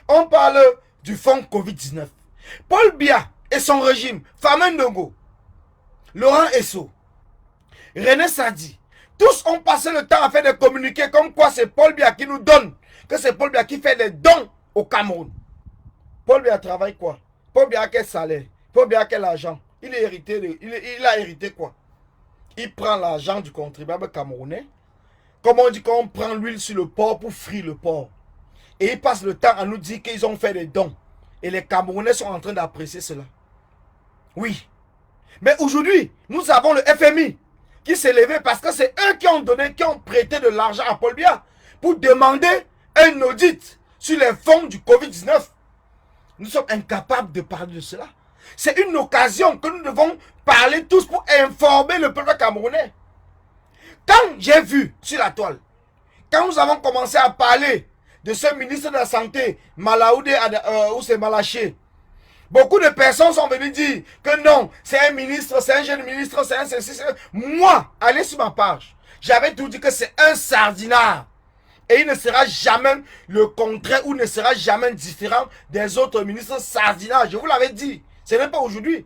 On parle du fonds Covid-19. Paul Biya et son régime, Famen Ndongo, Laurent Esso, René Sadi, tous ont passé le temps à faire des communiqués comme quoi c'est Paul Biya qui nous donne, que c'est Paul Biya qui fait des dons au Cameroun. Paul Biya travaille quoi? Paul Biya a quel salaire? Paul Biya a quel argent? Il a hérité quoi? Il prend l'argent du contribuable camerounais. Comme on dit qu'on prend l'huile sur le porc pour frire le porc. Et il passe le temps à nous dire qu'ils ont fait des dons. Et les Camerounais sont en train d'apprécier cela. Oui. Mais aujourd'hui, nous avons le FMI qui s'est levé parce que c'est eux qui ont donné, qui ont prêté de l'argent à Paul Biya pour demander un audit sur les fonds du Covid-19. Nous sommes incapables de parler de cela. C'est une occasion que nous devons parler tous pour informer le peuple camerounais. Quand j'ai vu sur la toile, quand nous avons commencé à parler de ce ministre de la Santé, Malaoudé ou c'est Malaché, beaucoup de personnes sont venues dire que non, c'est un ministre, c'est un jeune ministre, c'est un ceci. Moi, allez sur ma page, j'avais tout dit que c'est un sardinard. Et il ne sera jamais le contraire ou ne sera jamais différent des autres ministres sardinards. Je vous l'avais dit. Ce n'est pas aujourd'hui.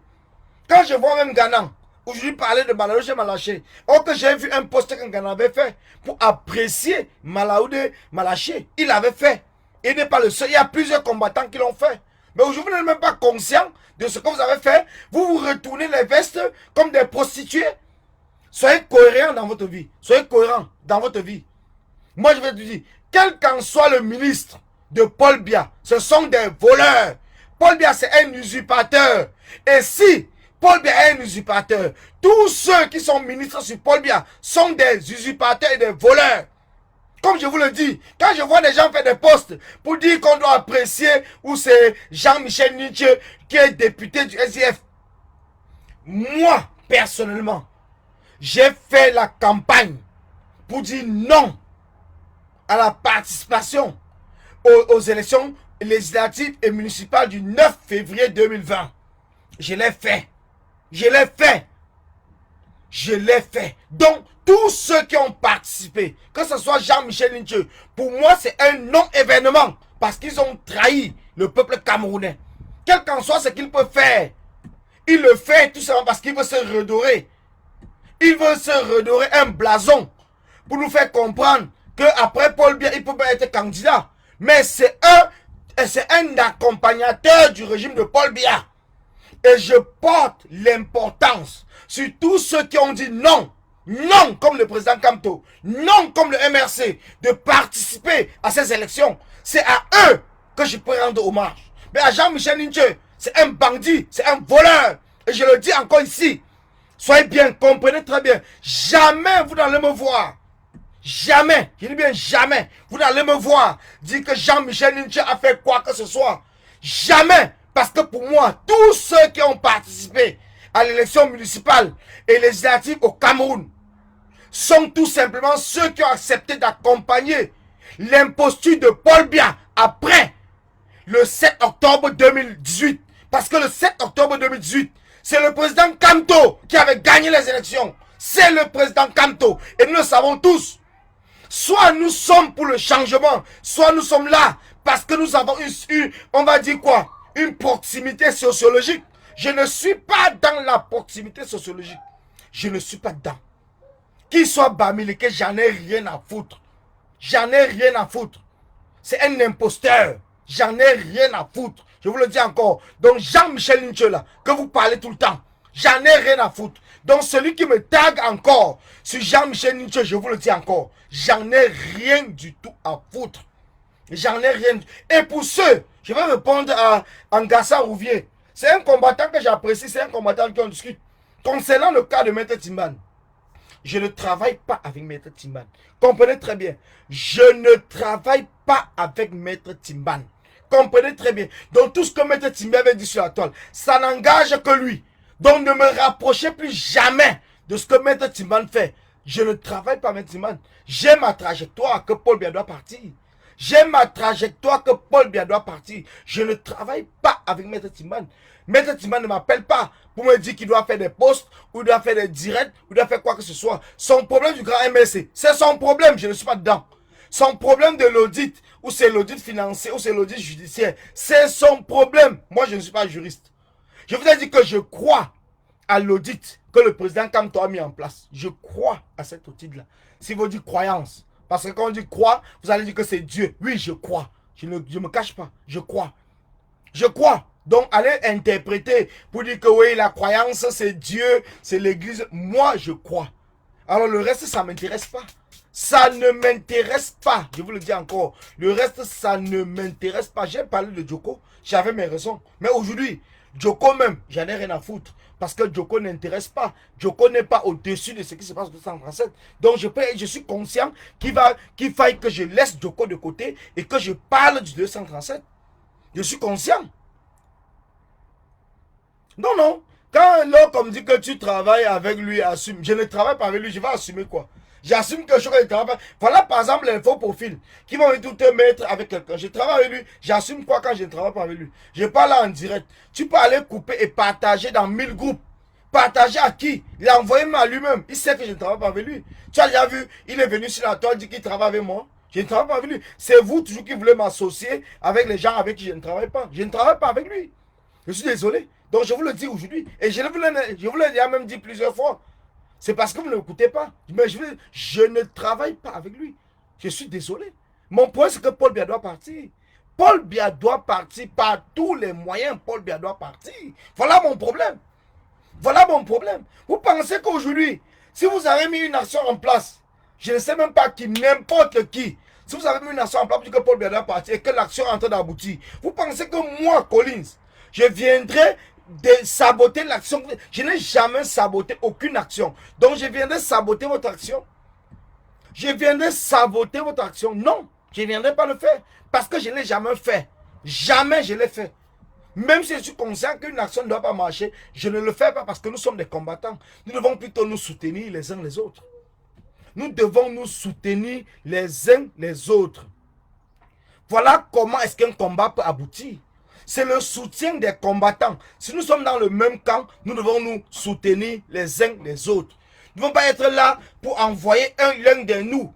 Quand je vois même Ghana, aujourd'hui parler de Malaoudé Malaché, or que j'ai vu un post qu'un Ghana avait fait pour apprécier Malaoudé Malaché, il avait fait. Il n'est pas le seul. Il y a plusieurs combattants qui l'ont fait. Mais aujourd'hui, vous n'êtes même pas conscient de ce que vous avez fait. Vous vous retournez les vestes comme des prostituées. Soyez cohérents dans votre vie. Soyez cohérents dans votre vie. Moi, je vais te dire, quel qu'en soit le ministre de Paul Biya, ce sont des voleurs. Paul Biya, c'est un usurpateur. Et si Paul Biya est un usurpateur, tous ceux qui sont ministres sur Paul Biya sont des usurpateurs et des voleurs. Comme je vous le dis, quand je vois des gens faire des posts pour dire qu'on doit apprécier, ou c'est Jean-Michel Nietzsche qui est député du SIF, moi, personnellement, j'ai fait la campagne pour dire non à la participation aux élections législatives et municipales du 9 février 2020. Je l'ai fait. Je l'ai fait. Je l'ai fait. Donc, tous ceux qui ont participé, que ce soit Jean-Michel Nietzsche, pour moi, c'est un non-événement parce qu'ils ont trahi le peuple camerounais. Quel qu'en soit ce qu'il peut faire, il le fait tout simplement parce qu'il veut se redorer. Il veut se redorer un blason pour nous faire comprendre qu'après Paul Biya, il peut pas être candidat. Mais c'est un accompagnateur du régime de Paul Biya. Et je porte l'importance sur tous ceux qui ont dit non, non comme le président Kamto, non comme le MRC, de participer à ces élections. C'est à eux que je peux rendre hommage. Mais à Jean-Michel Nietzsche, c'est un bandit, c'est un voleur. Et je le dis encore ici. Soyez bien, comprenez très bien. Jamais vous n'allez me voir. Jamais, je dis bien jamais, vous n'allez me voir dire que Jean-Michel Nietzsche a fait quoi que ce soit. Jamais. Parce que pour moi, tous ceux qui ont participé à l'élection municipale et législative au Cameroun sont tout simplement ceux qui ont accepté d'accompagner l'imposture de Paul Biya après le 7 octobre 2018. Parce que le 7 octobre 2018, c'est le président Kamto qui avait gagné les élections. C'est le président Kamto. Et nous le savons tous. Soit nous sommes pour le changement, soit nous sommes là parce que nous avons on va dire quoi, une proximité sociologique. Je ne suis pas dans la proximité sociologique. Je ne suis pas dedans. Qu'il soit Bamileke, j'en ai rien à foutre. J'en ai rien à foutre. C'est un imposteur. J'en ai rien à foutre. Je vous le dis encore. Donc Jean-Michel Nietzsche là, que vous parlez tout le temps, j'en ai rien à foutre. Donc celui qui me tague encore sur Jean-Michel Nietzsche, je vous le dis encore, j'en ai rien du tout à foutre. J'en ai rien. Et pour ceux, je vais répondre à Angassa Rouvier. C'est un combattant que j'apprécie, c'est un combattant qui on discute. Concernant le cas de Maître Timban, je ne travaille pas avec Maître Timban. Comprenez très bien. Je ne travaille pas avec Maître Timban. Comprenez très bien. Donc tout ce que Maître Timban avait dit sur la toile, ça n'engage que lui. Donc ne me rapprochez plus jamais de ce que Maître Timban fait. Je ne travaille pas avec Maître Timban. J'ai ma trajectoire que Paul Biya doit partir. J'ai ma trajectoire que Paul Biya doit partir. Je ne travaille pas avec Maître Timban. Maître Timban ne m'appelle pas pour me dire qu'il doit faire des posts, ou il doit faire des directs, ou il doit faire quoi que ce soit. Son problème du grand MLC, c'est son problème, je ne suis pas dedans. Son problème de l'audit, ou c'est l'audit financier, ou c'est l'audit judiciaire, c'est son problème. Moi, je ne suis pas juriste. Je vous ai dit que je crois à l'audit que le président Kamto a mis en place. Je crois à cet audit-là. Si vous dites croyance, parce que quand on dit croire, vous allez dire que c'est Dieu. Oui, je crois. Je ne me cache pas. Je crois. Je crois. Donc, allez interpréter pour dire que oui, la croyance, c'est Dieu, c'est l'église. Moi, je crois. Alors, le reste, ça ne m'intéresse pas. Ça ne m'intéresse pas. Je vous le dis encore. Le reste, ça ne m'intéresse pas. J'ai parlé de Djoko. J'avais mes raisons. Mais aujourd'hui, Djoko même, j'en ai rien à foutre. Parce que Djoko n'intéresse pas. Djoko n'est pas au-dessus de ce qui se passe au 237. Donc, je suis conscient qu'il faille que je laisse Djoko de côté et que je parle du 237. Je suis conscient. Non, non. Quand l'homme me dit que tu travailles avec lui, assume. Je ne travaille pas avec lui, je vais assumer quoi? J'assume que je ne travaille pas. Voilà par exemple les faux profils qui vont tout te mettre avec quelqu'un. Je travaille avec lui, j'assume quoi quand je ne travaille pas avec lui? Je parle en direct. Tu peux aller couper et partager dans 1000 groupes. Partager à qui? Il a envoyé à lui-même. Il sait que je ne travaille pas avec lui. Tu as déjà vu, il est venu sur la toile, dit qu'il travaille avec moi. Je ne travaille pas avec lui. C'est vous toujours qui voulez m'associer avec les gens avec qui je ne travaille pas. Je ne travaille pas avec lui. Je suis désolé. Donc je vous le dis aujourd'hui. Et je vous l'ai déjà même dit plusieurs fois. C'est parce que vous ne m'écoutez pas. Mais je ne travaille pas avec lui. Je suis désolé. Mon point, c'est que Paul Biya doit partir. Paul Biya doit partir par tous les moyens. Paul Biya doit partir. Voilà mon problème. Voilà mon problème. Vous pensez qu'aujourd'hui, si vous avez mis une action en place, je ne sais même pas qui, n'importe qui, si vous avez mis une action en place pour dire que Paul Biya doit partir et que l'action est en train d'aboutir, vous pensez que moi, Collins, je viendrai de saboter l'action? Je n'ai jamais saboté aucune action. Donc je viendrai saboter votre action. Je viendrai saboter votre action. Non, je ne viendrai pas le faire. Parce que je ne l'ai jamais fait. Jamais je l'ai fait. Même si je suis conscient qu'une action ne doit pas marcher, je ne le fais pas parce que nous sommes des combattants. Nous devons plutôt nous soutenir les uns les autres. Nous devons nous soutenir les uns les autres. Voilà comment est-ce qu'un combat peut aboutir. C'est le soutien des combattants. Si nous sommes dans le même camp, nous devons nous soutenir les uns les autres. Nous ne devons pas être là pour envoyer l'un de nous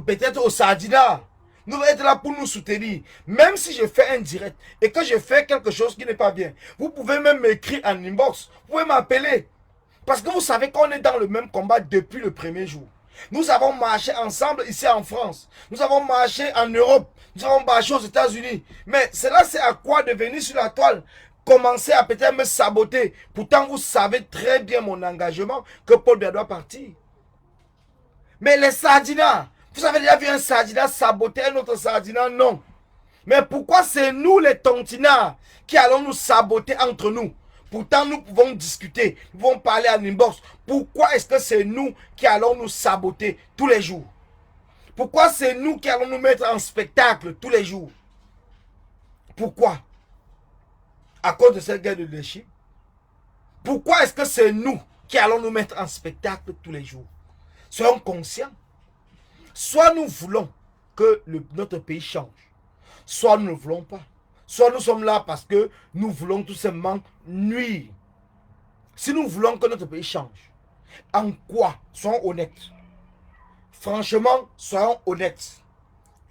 peut-être au Sardina. Nous devons être là pour nous soutenir. Même si je fais un direct et que je fais quelque chose qui n'est pas bien, vous pouvez même m'écrire en inbox. Vous pouvez m'appeler. Parce que vous savez qu'on est dans le même combat depuis le premier jour. Nous avons marché ensemble ici en France. Nous avons marché en Europe. Nous avons marché aux États-Unis. Mais cela, c'est à quoi de venir sur la toile? Commencer à peut-être me saboter. Pourtant, vous savez très bien mon engagement que Paul Biya doit partir. Mais les Sardinas, vous avez déjà vu un Sardina saboter un autre Sardina? Non. Mais pourquoi c'est nous les Tontinards qui allons nous saboter entre nous? Pourtant, nous pouvons discuter, nous pouvons parler en inbox. Pourquoi est-ce que c'est nous qui allons nous saboter tous les jours? Pourquoi c'est nous qui allons nous mettre en spectacle tous les jours? Pourquoi? À cause de cette guerre de leadership? Pourquoi est-ce que c'est nous qui allons nous mettre en spectacle tous les jours? Soyons conscients. Soit nous voulons que notre pays change, soit nous ne voulons pas. Soit nous sommes là parce que nous voulons tout simplement nuire. Si nous voulons que notre pays change, en quoi? Soyons honnêtes. Franchement, soyons honnêtes.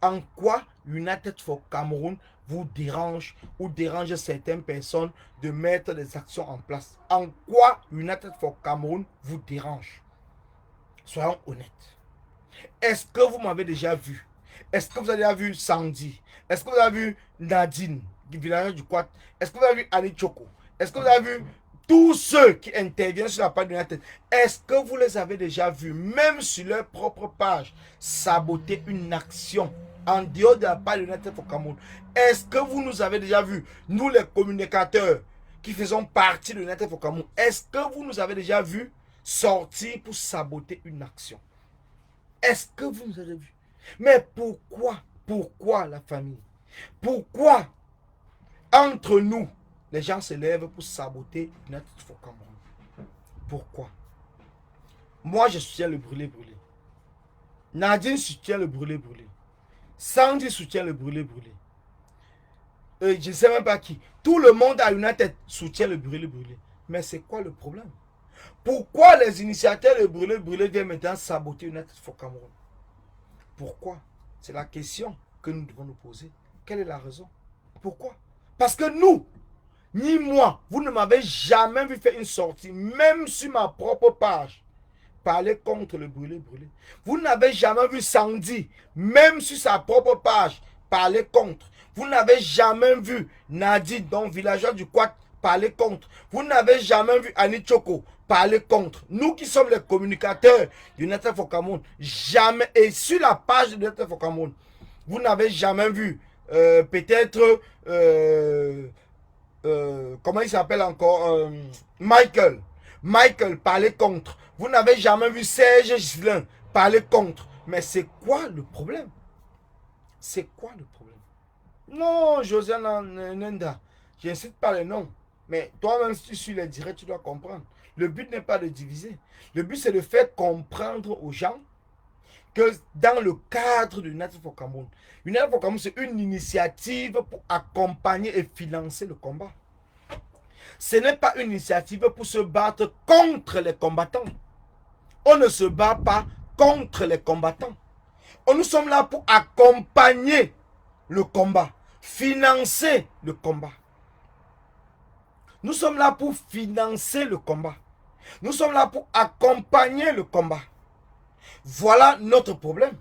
En quoi United for Cameroun vous dérange ou dérange certaines personnes de mettre des actions en place? En quoi United for Cameroun vous dérange? Soyons honnêtes. Est-ce que vous m'avez déjà vu? Est-ce que vous avez déjà vu Sandy? Est-ce que vous avez vu Nadine, du village du Quat? Est-ce que vous avez vu Ali Choko? Est-ce que vous avez vu tous ceux qui interviennent sur la page de United? Est-ce que vous les avez déjà vus, même sur leur propre page, saboter une action en dehors de la page de United for Cameroun? Est-ce que vous nous avez déjà vus, nous les communicateurs qui faisons partie de United for Cameroun? Est-ce que vous nous avez déjà vus sortir pour saboter une action. Est-ce que vous nous avez vu? Mais pourquoi? Pourquoi la famille? Pourquoi entre nous, les gens se lèvent pour saboter United for Cameroun? Pourquoi? Moi, je soutiens le brûlé-brûlé. Nadine soutient le brûlé-brûlé. Sandy soutient le brûlé-brûlé. Je ne sais même pas qui. Tout le monde à United soutient le brûlé-brûlé. Mais c'est quoi le problème? Pourquoi les initiateurs de brûlé-brûlé viennent maintenant saboter United for Cameroun? Pourquoi? C'est la question que nous devons nous poser. Quelle est la raison? Pourquoi? Parce que nous, ni moi, vous ne m'avez jamais vu faire une sortie, même sur ma propre page, parler contre le brûlé-brûlé. Vous n'avez jamais vu Sandy, même sur sa propre page, parler contre. Vous n'avez jamais vu Nadine, donc villageois du Quat, parler contre. Vous n'avez jamais vu Annie Choko parler contre. Nous qui sommes les communicateurs du United for Cameroun, jamais, et sur la page du United for Cameroun, vous n'avez jamais vu peut-être comment il s'appelle encore, Michael parler contre. Vous n'avez jamais vu Serge Gislain parler contre. Mais c'est quoi le problème? C'est quoi le problème? Non, Josiane Nenda, je n'incite pas les noms. Mais toi-même, si tu suis les directs, tu dois comprendre. Le but n'est pas de diviser. Le but, c'est de faire comprendre aux gens que dans le cadre de United for Cameroun, United for Cameroun, c'est une initiative pour accompagner et financer le combat. Ce n'est pas une initiative pour se battre contre les combattants. On ne se bat pas contre les combattants. Nous sommes là pour accompagner le combat, financer le combat. Nous sommes là pour financer le combat. Nous sommes là pour accompagner le combat. Voilà notre problème.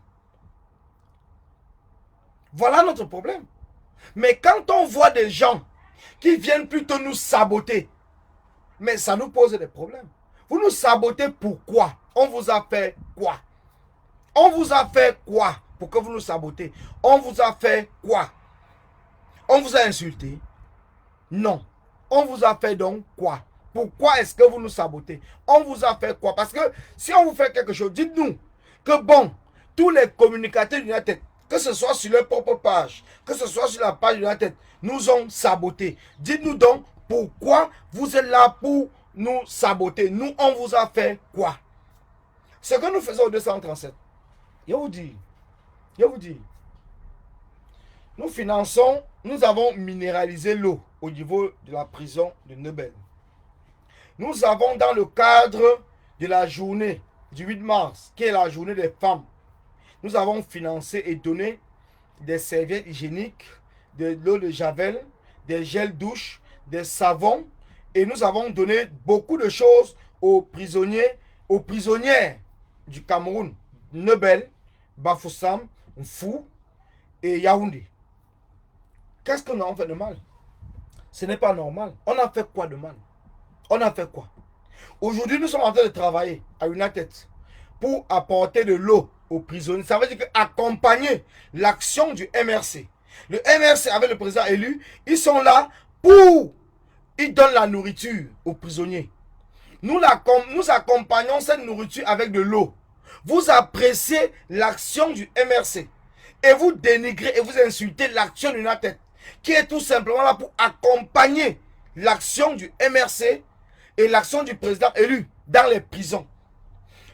Voilà notre problème. Mais quand on voit des gens qui viennent plutôt nous saboter, mais ça nous pose des problèmes. Vous nous sabotez pourquoi? On vous a fait quoi? On vous a fait quoi pour que vous nous sabotez? On vous a fait quoi? On vous a insulté? Non. On vous a fait donc quoi? Pourquoi est-ce que vous nous sabotez? On vous a fait quoi? Parce que si on vous fait quelque chose, dites-nous que bon, tous les communicateurs d'United, que ce soit sur leur propre page, que ce soit sur la page d'United, nous ont saboté. Dites-nous donc pourquoi vous êtes là pour nous saboter. Nous, on vous a fait quoi? Ce que nous faisons au 237, je vous dis, nous finançons, nous avons minéralisé l'eau au niveau de la prison de Nebel. Nous avons dans le cadre de la journée du 8 mars, qui est la journée des femmes, nous avons financé et donné des serviettes hygiéniques, de l'eau de javel, des gels douche, des savons, et nous avons donné beaucoup de choses aux prisonniers, aux prisonnières du Cameroun, Nebel, Bafoussam, Mfou et Yaoundé. Qu'est-ce qu'on a fait de mal? Ce n'est pas normal. On a fait quoi de mal? On a fait quoi? Aujourd'hui, nous sommes en train de travailler à United pour apporter de l'eau aux prisonniers. Ça veut dire accompagner l'action du MRC. Le MRC, avec le président élu, ils sont là pour... Ils donnent la nourriture aux prisonniers. Nous accompagnons cette nourriture avec de l'eau. Vous appréciez l'action du MRC. Et vous dénigrez et vous insultez l'action de United, qui est tout simplement là pour accompagner l'action du MRC et l'action du président élu dans les prisons.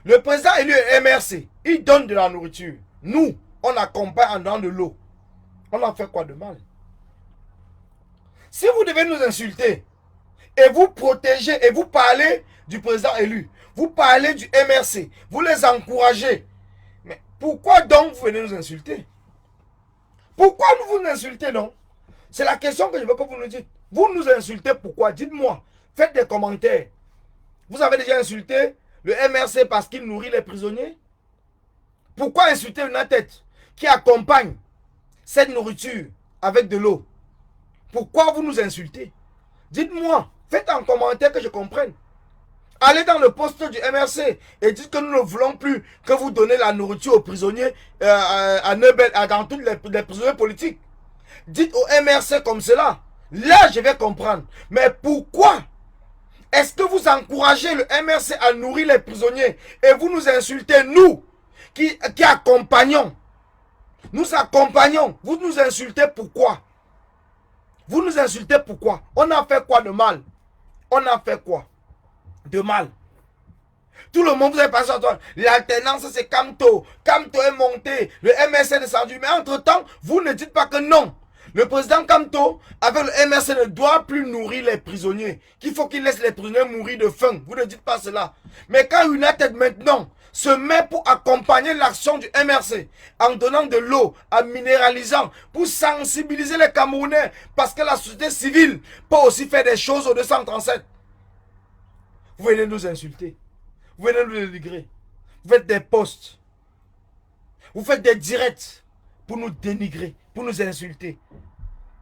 Le président élu et MRC, il donne de la nourriture. Nous, on accompagne en donnant de l'eau. On en fait quoi de mal? Si vous devez nous insulter et vous protéger et vous parlez du président élu, vous parlez du MRC, vous les encouragez, mais pourquoi donc vous venez nous insulter? Pourquoi vous nous insultez, non? C'est la question que je veux que vous nous dites. Vous nous insultez pourquoi? Dites-moi. Faites des commentaires. Vous avez déjà insulté le MRC parce qu'il nourrit les prisonniers? Pourquoi insulter une tête qui accompagne cette nourriture avec de l'eau? Pourquoi vous nous insultez? Dites-moi. Faites un commentaire que je comprenne. Allez dans le poste du MRC et dites que nous ne voulons plus que vous donnez la nourriture aux prisonniers à Nebel, dans tous les prisonniers politiques. Dites au MRC comme cela. Là, je vais comprendre. Mais pourquoi Est-ce que vous encouragez le MRC à nourrir les prisonniers et vous nous insultez, nous, qui accompagnons? Nous accompagnons. Vous nous insultez pourquoi? Vous nous insultez pourquoi? On a fait quoi de mal? On a fait quoi de mal? Tout le monde vous est passé à toi. L'alternance, c'est Kamto. Kamto est monté. Le MRC est descendu. Mais entre-temps, vous ne dites pas que non. Le président Kamto, avec le MRC, ne doit plus nourrir les prisonniers. Qu'il faut qu'il laisse les prisonniers mourir de faim. Vous ne dites pas cela. Mais quand United maintenant se met pour accompagner l'action du MRC, en donnant de l'eau, en minéralisant, pour sensibiliser les Camerounais, parce que la société civile peut aussi faire des choses au 237. Vous venez nous insulter. Vous venez nous dénigrer. Vous faites des posts. Vous faites des directs pour nous dénigrer, pour nous insulter.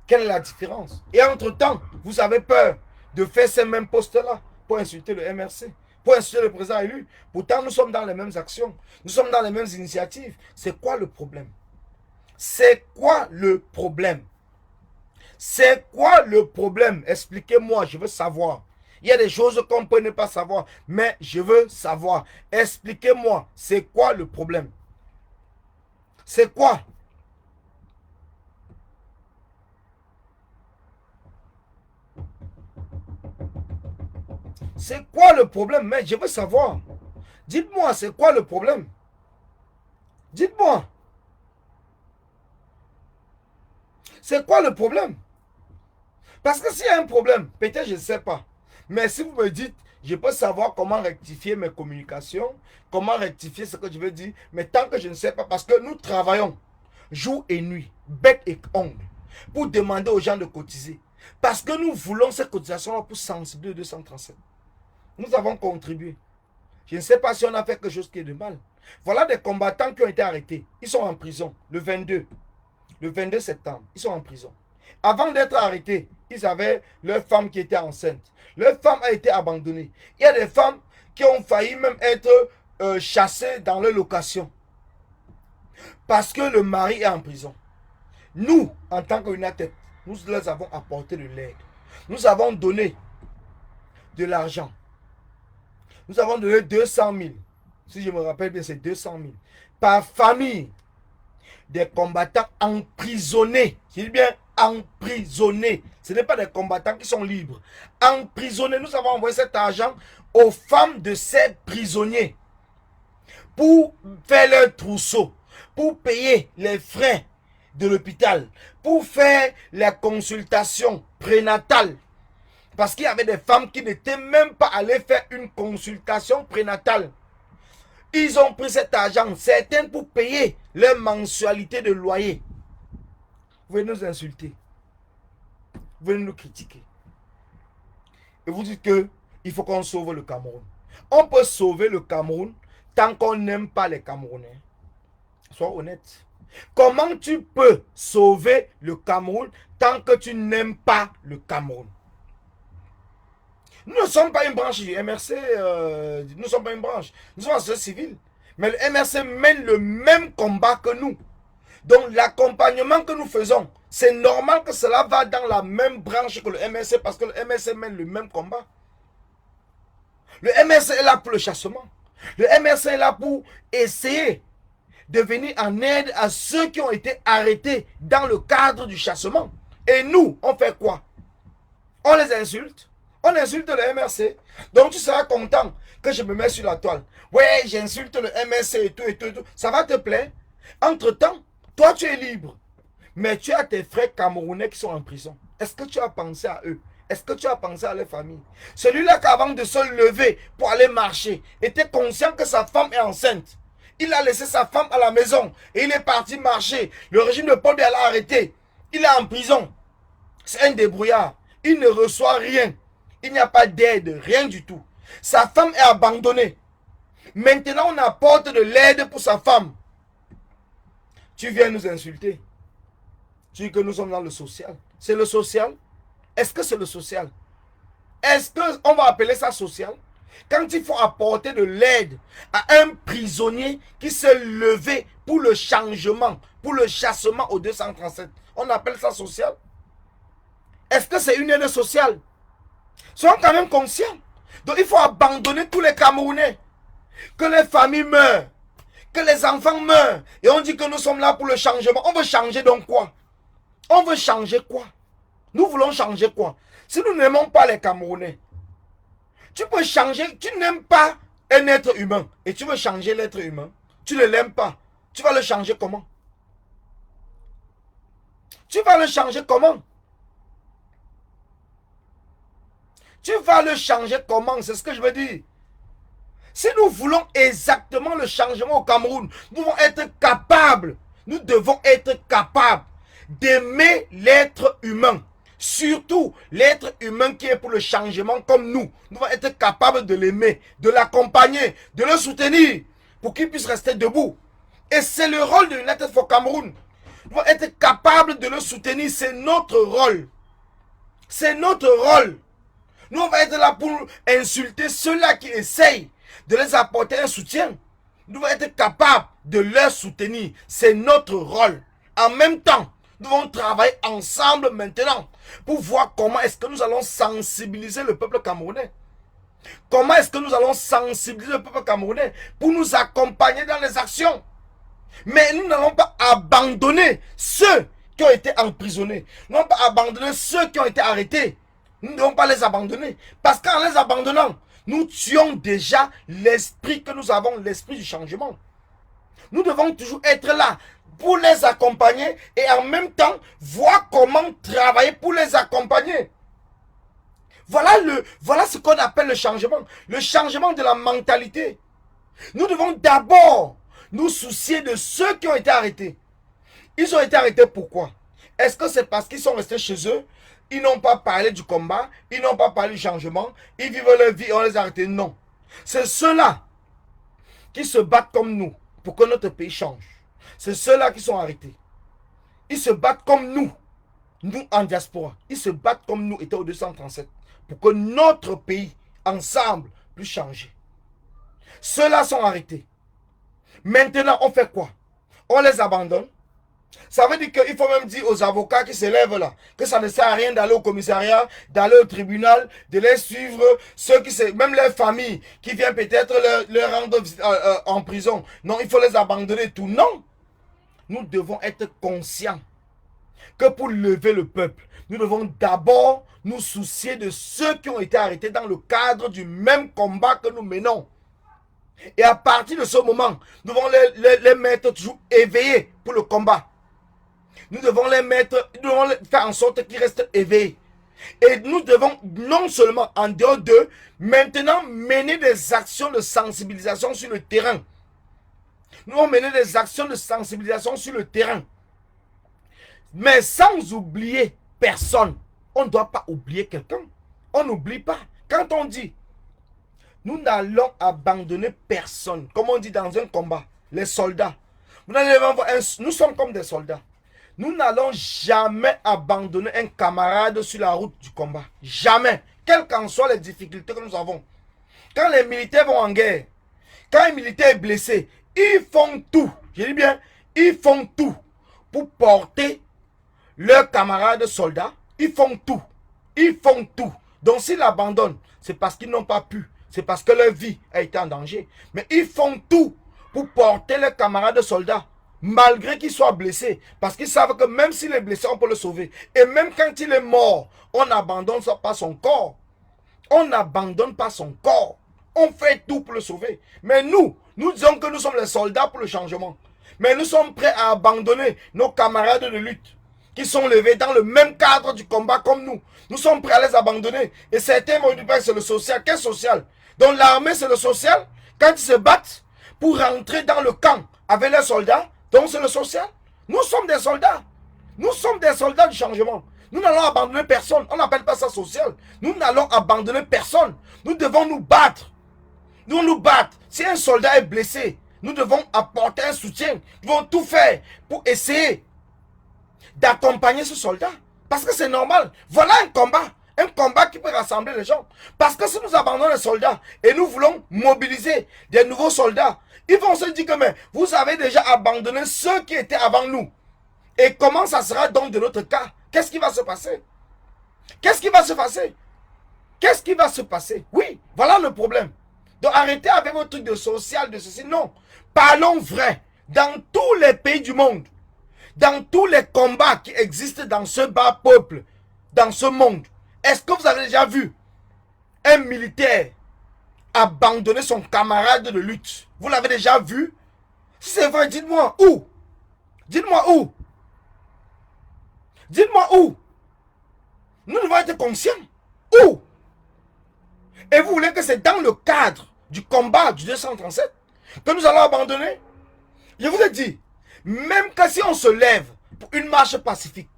Quelle est la différence? Et entre-temps, vous avez peur de faire ces mêmes posts-là pour insulter le MRC, pour insulter le président élu. Pourtant, nous sommes dans les mêmes actions. Nous sommes dans les mêmes initiatives. C'est quoi le problème? C'est quoi le problème? C'est quoi le problème? Expliquez-moi, je veux savoir. Il y a des choses qu'on peut ne pas savoir, mais je veux savoir. Expliquez-moi, c'est quoi le problème? C'est quoi? C'est quoi le problème? Mais je veux savoir. Dites-moi, c'est quoi le problème? Dites-moi. C'est quoi le problème? Parce que s'il y a un problème, peut-être je ne sais pas. Mais si vous me dites, je peux savoir comment rectifier mes communications, comment rectifier ce que je veux dire, mais tant que je ne sais pas, parce que nous travaillons jour et nuit, bec et ongle, pour demander aux gens de cotiser. Parce que nous voulons cette cotisation pour sensibiliser le 237. Nous avons contribué. Je ne sais pas si on a fait quelque chose qui est de mal. Voilà des combattants qui ont été arrêtés. Ils sont en prison le 22 septembre. Ils sont en prison. Avant d'être arrêtés, ils avaient leur femme qui était enceinte. Leur femme a été abandonnée. Il y a des femmes qui ont failli même être chassées dans leur location. Parce que le mari est en prison. Nous, en tant qu'United, nous leur avons apporté de l'aide. Nous avons donné de l'argent. Nous avons donné 200 000. Si je me rappelle bien, c'est 200 000. Par famille. Des combattants emprisonnés. Je dis bien emprisonnés. Ce n'est pas des combattants qui sont libres. Emprisonnés. Nous avons envoyé cet argent aux femmes de ces prisonniers pour faire leur trousseau, pour payer les frais de l'hôpital, pour faire les consultations prénatales. Parce qu'il y avait des femmes qui n'étaient même pas allées faire une consultation prénatale. Ils ont pris cet argent, certains pour payer leur mensualité de loyer. Vous venez nous insulter. Vous venez nous critiquer. Et vous dites qu'il faut qu'on sauve le Cameroun. On peut sauver le Cameroun tant qu'on n'aime pas les Camerounais. Sois honnête. Comment tu peux sauver le Cameroun tant que tu n'aimes pas le Cameroun? Nous ne sommes pas une branche du MRC, nous ne sommes pas une branche. Nous sommes en société civile. Mais le MRC mène le même combat que nous. Donc l'accompagnement que nous faisons, c'est normal que cela va dans la même branche que le MRC parce que le MRC mène le même combat. Le MRC est là pour le chassement. Le MRC est là pour essayer de venir en aide à ceux qui ont été arrêtés dans le cadre du chassement. Et nous, on fait quoi? On les insulte. On insulte le MRC. Donc tu seras content que je me mette sur la toile. Ouais, j'insulte le MRC et tout, et tout, et tout. Ça va te plaire? Entre-temps, toi tu es libre. Mais tu as tes frères camerounais qui sont en prison. Est-ce que tu as pensé à eux? Est-ce que tu as pensé à leur famille? Celui-là qui avant de se lever pour aller marcher, était conscient que sa femme est enceinte. Il a laissé sa femme à la maison et il est parti marcher. Le régime de Paul Biya l'a arrêté. Il est en prison. C'est un débrouillard. Il ne reçoit rien. Il n'y a pas d'aide, rien du tout. Sa femme est abandonnée. Maintenant, on apporte de l'aide pour sa femme. Tu viens nous insulter. Tu dis que nous sommes dans le social. C'est le social? Est-ce que c'est le social? Est-ce qu'on va appeler ça social? Quand il faut apporter de l'aide à un prisonnier qui s'est levé pour le changement, pour le chassement au 237, on appelle ça social? Est-ce que c'est une aide sociale? Soyons quand même conscients. Donc il faut abandonner tous les Camerounais. Que les familles meurent, que les enfants meurent. Et on dit que nous sommes là pour le changement. On veut changer donc quoi? On veut changer quoi? Nous voulons changer quoi? Si nous n'aimons pas les Camerounais, tu peux changer, tu n'aimes pas un être humain et tu veux changer l'être humain. Tu ne l'aimes pas. Tu vas le changer comment? Tu vas le changer comment? Tu vas le changer comment? C'est ce que je veux dire. Si nous voulons exactement le changement au Cameroun, nous devons être capables, d'aimer l'être humain. Surtout l'être humain qui est pour le changement comme nous. Nous devons être capables de l'aimer, de l'accompagner, de le soutenir pour qu'il puisse rester debout. Et c'est le rôle de United for Cameroun. Nous devons être capables de le soutenir. C'est notre rôle. C'est notre rôle. Nous, on va être là pour insulter ceux-là qui essayent de les apporter un soutien. Nous devons être capables de leur soutenir. C'est notre rôle. En même temps, nous devons travailler ensemble maintenant pour voir comment est-ce que nous allons sensibiliser le peuple camerounais. Comment est-ce que nous allons sensibiliser le peuple camerounais pour nous accompagner dans les actions. Mais nous n'allons pas abandonner ceux qui ont été emprisonnés. Nous n'allons pas abandonner ceux qui ont été arrêtés. Nous ne devons pas les abandonner. Parce qu'en les abandonnant, nous tuons déjà l'esprit que nous avons, l'esprit du changement. Nous devons toujours être là pour les accompagner et en même temps voir comment travailler pour les accompagner. Voilà ce qu'on appelle le changement de la mentalité. Nous devons d'abord nous soucier de ceux qui ont été arrêtés. Ils ont été arrêtés pourquoi? Est-ce que c'est parce qu'ils sont restés chez eux? Ils n'ont pas parlé du combat, ils n'ont pas parlé du changement, ils vivent leur vie et on les a arrêtés? Non. C'est ceux-là qui se battent comme nous pour que notre pays change. C'est ceux-là qui sont arrêtés. Ils se battent comme nous en diaspora. Ils se battent comme nous, étaient au 237, pour que notre pays, ensemble, puisse changer. Ceux-là sont arrêtés. Maintenant, on fait quoi? On les abandonne. Ça veut dire qu'il faut même dire aux avocats qui se lèvent là que ça ne sert à rien d'aller au commissariat, d'aller au tribunal, de les suivre, même leurs familles qui viennent peut-être leur rendre en prison. Non, il faut les abandonner tout. Non. Nous devons être conscients que pour lever le peuple, nous devons d'abord nous soucier de ceux qui ont été arrêtés dans le cadre du même combat que nous menons. Et à partir de ce moment, nous devons les mettre toujours éveillés pour le combat. Nous devons faire en sorte qu'ils restent éveillés. Et nous devons non seulement en dehors d'eux, maintenant mener des actions de sensibilisation sur le terrain. Nous devons mener des actions de sensibilisation sur le terrain. Mais sans oublier personne. On ne doit pas oublier quelqu'un. On n'oublie pas. Quand on dit, nous n'allons abandonner personne. Comme on dit dans un combat, les soldats. Nous sommes comme des soldats. Nous n'allons jamais abandonner un camarade sur la route du combat. Jamais. Quelles qu'en soient les difficultés que nous avons. Quand les militaires vont en guerre, quand un militaire est blessé, ils font tout. Je dis bien, ils font tout pour porter leurs camarades soldats. Ils font tout. Ils font tout. Donc s'ils abandonnent, c'est parce qu'ils n'ont pas pu. C'est parce que leur vie a été en danger. Mais ils font tout pour porter leurs camarades soldats. Malgré qu'il soit blessé. Parce qu'ils savent que même s'il est blessé, on peut le sauver. Et même quand il est mort, on n'abandonne pas son corps. On n'abandonne pas son corps. On fait tout pour le sauver. Mais nous disons que nous sommes les soldats pour le changement. Mais nous sommes prêts à abandonner nos camarades de lutte qui sont levés dans le même cadre du combat comme nous. Nous sommes prêts à les abandonner. Et certains vont dire que c'est le social. Quel social? Donc l'armée, c'est le social. Quand ils se battent pour rentrer dans le camp avec les soldats, donc c'est le social. Nous sommes des soldats. Nous sommes des soldats du changement. Nous n'allons abandonner personne. On n'appelle pas ça social. Nous n'allons abandonner personne. Nous devons nous battre. Nous devons nous battre. Si un soldat est blessé, nous devons apporter un soutien. Nous devons tout faire pour essayer d'accompagner ce soldat. Parce que c'est normal. Voilà un combat. Un combat qui peut rassembler les gens. Parce que si nous abandonnons les soldats et nous voulons mobiliser des nouveaux soldats, ils vont se dire que mais vous avez déjà abandonné ceux qui étaient avant nous. Et comment ça sera donc de notre cas? Qu'est-ce qui va se passer? Qu'est-ce qui va se passer? Qu'est-ce qui va se passer? Oui, voilà le problème. Donc arrêtez avec votre truc de social, de ceci. Non. Parlons vrai. Dans tous les pays du monde, dans tous les combats qui existent dans ce bas peuple, dans ce monde, est-ce que vous avez déjà vu un militaire abandonner son camarade de lutte? Vous l'avez déjà vu? Si c'est vrai, dites-moi où? Dites-moi où? Dites-moi où? Nous devons être conscients. Où? Et vous voulez que c'est dans le cadre du combat du 237 que nous allons abandonner? Je vous ai dit, même que si on se lève pour une marche pacifique,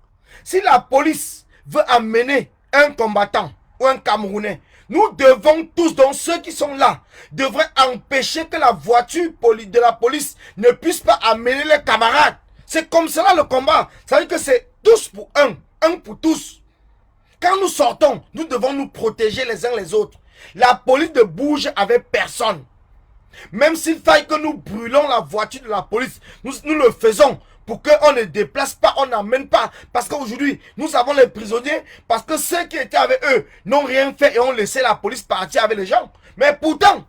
si la police veut amener un combattant ou un Camerounais, nous devons tous, donc ceux qui sont là, devraient empêcher que la voiture de la police ne puisse pas amener les camarades. C'est comme cela le combat. Ça veut dire que c'est tous pour un pour tous. Quand nous sortons, nous devons nous protéger les uns les autres. La police ne bouge avec personne. Même s'il faille que nous brûlons la voiture de la police, nous le faisons pour qu'on ne déplace pas, on n'amène pas. Parce qu'aujourd'hui, nous avons les prisonniers, parce que ceux qui étaient avec eux n'ont rien fait et ont laissé la police partir avec les gens. Mais pourtant,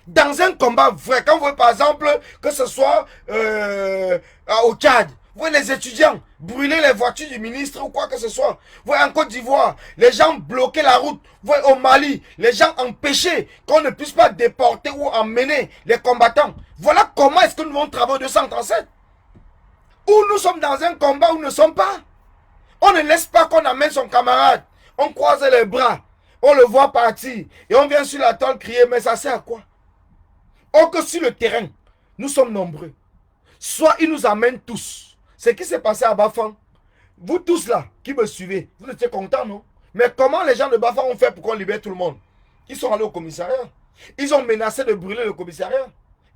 dans un combat vrai, quand vous voyez par exemple que ce soit au Tchad, vous voyez les étudiants brûler les voitures du ministre ou quoi que ce soit. Vous voyez en Côte d'Ivoire, les gens bloquer la route. Vous voyez au Mali, les gens empêcher qu'on ne puisse pas déporter ou emmener les combattants. Voilà comment est-ce que nous vont travailler 237. Ou nous sommes dans un combat où nous ne sommes pas. On ne laisse pas qu'on amène son camarade. On croise les bras, on le voit partir et on vient sur la tôle crier, mais ça sert à quoi? Or que sur le terrain, nous sommes nombreux. Soit ils nous amènent tous. Ce qui s'est passé à Bafang, vous tous là, qui me suivez, vous étiez contents, non? Mais comment les gens de Bafang ont fait pour qu'on libère tout le monde? Ils sont allés au commissariat. Ils ont menacé de brûler le commissariat.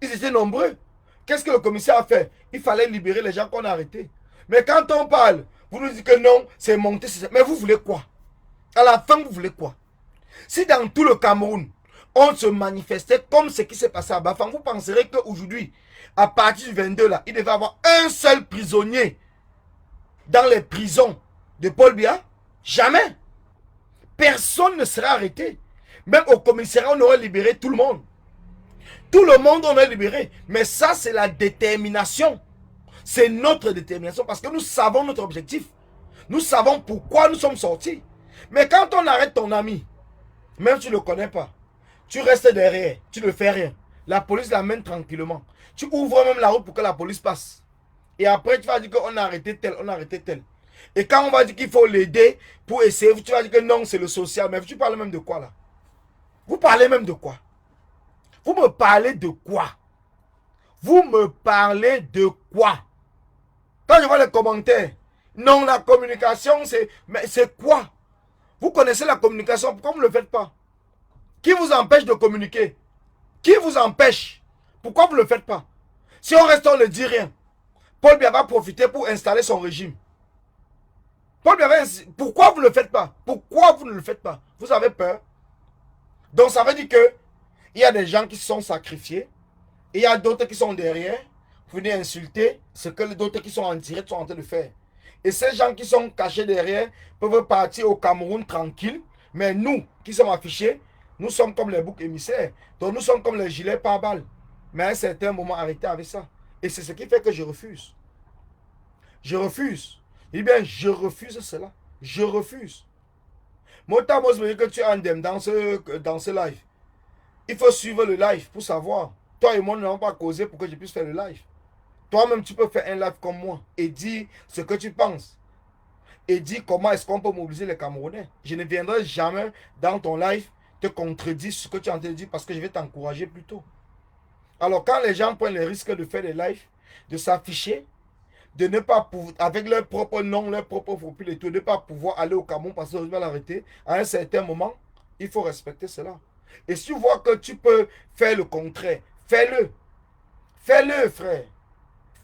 Ils étaient nombreux. Qu'est-ce que le commissaire a fait? Il fallait libérer les gens qu'on a arrêtés. Mais quand on parle, vous nous dites que non, c'est monté. Mais vous voulez quoi? À la fin, vous voulez quoi? Si dans tout le Cameroun, on se manifestait comme ce qui s'est passé à Bafang, vous penserez qu'aujourd'hui, à partir du 22 là, il devait y avoir un seul prisonnier dans les prisons de Paul Biya? Jamais. Personne ne sera arrêté. Même au commissariat, on aurait libéré tout le monde. Tout le monde, on aurait libéré. Mais ça, c'est la détermination. C'est notre détermination parce que nous savons notre objectif. Nous savons pourquoi nous sommes sortis. Mais quand on arrête ton ami, même si tu ne le connais pas, tu restes derrière, tu ne fais rien. La police l'amène tranquillement. Tu ouvres même la route pour que la police passe. Et après, tu vas dire qu'on a arrêté tel, on a arrêté tel. Et quand on va dire qu'il faut l'aider pour essayer, tu vas dire que non, c'est le social. Mais tu parles même de quoi là? Vous parlez même de quoi? Vous me parlez de quoi? Vous me parlez de quoi? Quand je vois les commentaires, non, la communication, c'est... Mais c'est quoi? Vous connaissez la communication, pourquoi vous ne le faites pas? Qui vous empêche de communiquer? Qui vous empêche? Pourquoi vous ne le faites pas? Si on reste, on ne dit rien. Paul Biya va profiter pour installer son régime. Paul Biya va... Pourquoi vous ne le faites pas? Pourquoi vous ne le faites pas? Vous avez peur? Donc ça veut dire que il y a des gens qui se sont sacrifiés. Et il y a d'autres qui sont derrière. Vous venez insulter ce que d'autres qui sont en direct sont en train de faire. Et ces gens qui sont cachés derrière peuvent partir au Cameroun tranquille. Mais nous qui sommes affichés, nous sommes comme les boucs émissaires. Donc nous sommes comme les gilets pare-balles. Mais à un certain moment, arrêtez avec ça. Et c'est ce qui fait que je refuse. Je refuse. Eh bien, je refuse cela. Je refuse. Mota Mos me dit que tu es indemne dans ce live. Il faut suivre le live pour savoir. Toi et moi, nous n'avons pas causé pour que je puisse faire le live. Toi-même, tu peux faire un live comme moi et dire ce que tu penses. Et dire comment est-ce qu'on peut mobiliser les Camerounais. Je ne viendrai jamais dans ton live te contredire ce que tu as en train de dire parce que je vais t'encourager plutôt. Alors, quand les gens prennent le risque de faire des lives, de s'afficher, de ne pas pouvoir, avec leur propre nom, leur propre profil et tout, de ne pas pouvoir aller au Cameroun parce que je vais l'arrêter, à un certain moment, il faut respecter cela. Et si tu vois que tu peux faire le contraire, fais-le. Fais-le, frère.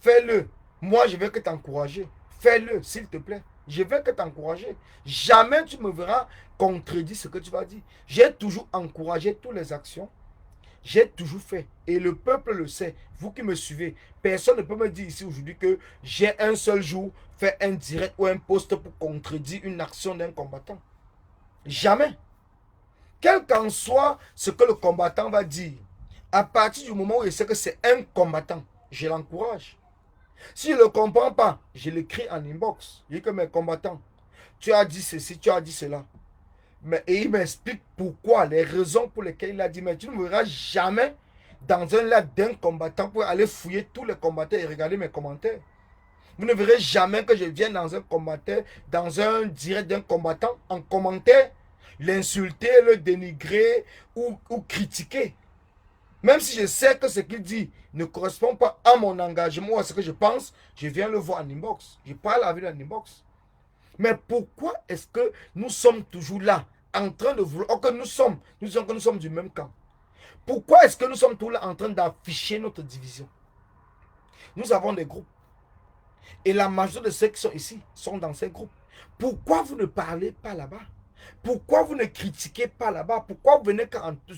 Fais-le. Moi, je vais que t'encourager. Fais-le, s'il te plaît. Je vais que t'encourager. Jamais tu me verras contredire ce que tu vas dire. J'ai toujours encouragé toutes les actions. J'ai toujours fait. Et le peuple le sait. Vous qui me suivez, personne ne peut me dire ici aujourd'hui que j'ai un seul jour fait un direct ou un post pour contredire une action d'un combattant. Jamais. quel qu'en soit ce que le combattant va dire, à partir du moment où il sait que c'est un combattant, je l'encourage. Si je ne le comprends pas, je l'écris en inbox. Je dis que mes combattants, tu as dit ceci, tu as dit cela. Et il m'explique pourquoi, les raisons pour lesquelles il a dit. Mais tu ne me verras jamais dans un live d'un combattant pour aller fouiller tous les combattants et regarder mes commentaires. Vous ne verrez jamais que je vienne dans un commentaire, dans un direct d'un combattant, en commentaire, l'insulter, le dénigrer ou critiquer. Même si je sais que ce qu'il dit ne correspond pas à mon engagement ou à ce que je pense, je viens le voir en inbox. Je parle avec lui en inbox. Mais pourquoi est-ce que nous sommes toujours là, en train de vouloir, que nous sommes du même camp? Pourquoi est-ce que nous sommes tous là en train d'afficher notre division? Nous avons des groupes. Et la majorité de ceux qui sont ici sont dans ces groupes. Pourquoi vous ne parlez pas là-bas? Pourquoi vous ne critiquez pas là-bas? Pourquoi vous venez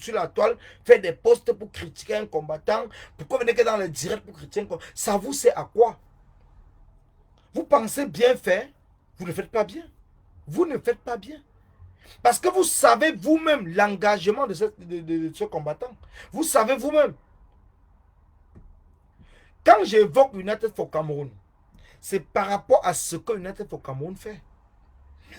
sur la toile faire des posts pour critiquer un combattant? Pourquoi vous venez que dans le direct pour critiquer un combattant? Ça vous sert à quoi? Vous pensez bien faire, vous ne faites pas bien. Vous ne faites pas bien. Parce que vous savez vous-même l'engagement de ce combattant. Vous savez vous-même. Quand j'évoque United for Cameroun, c'est par rapport à ce que United for Cameroun fait.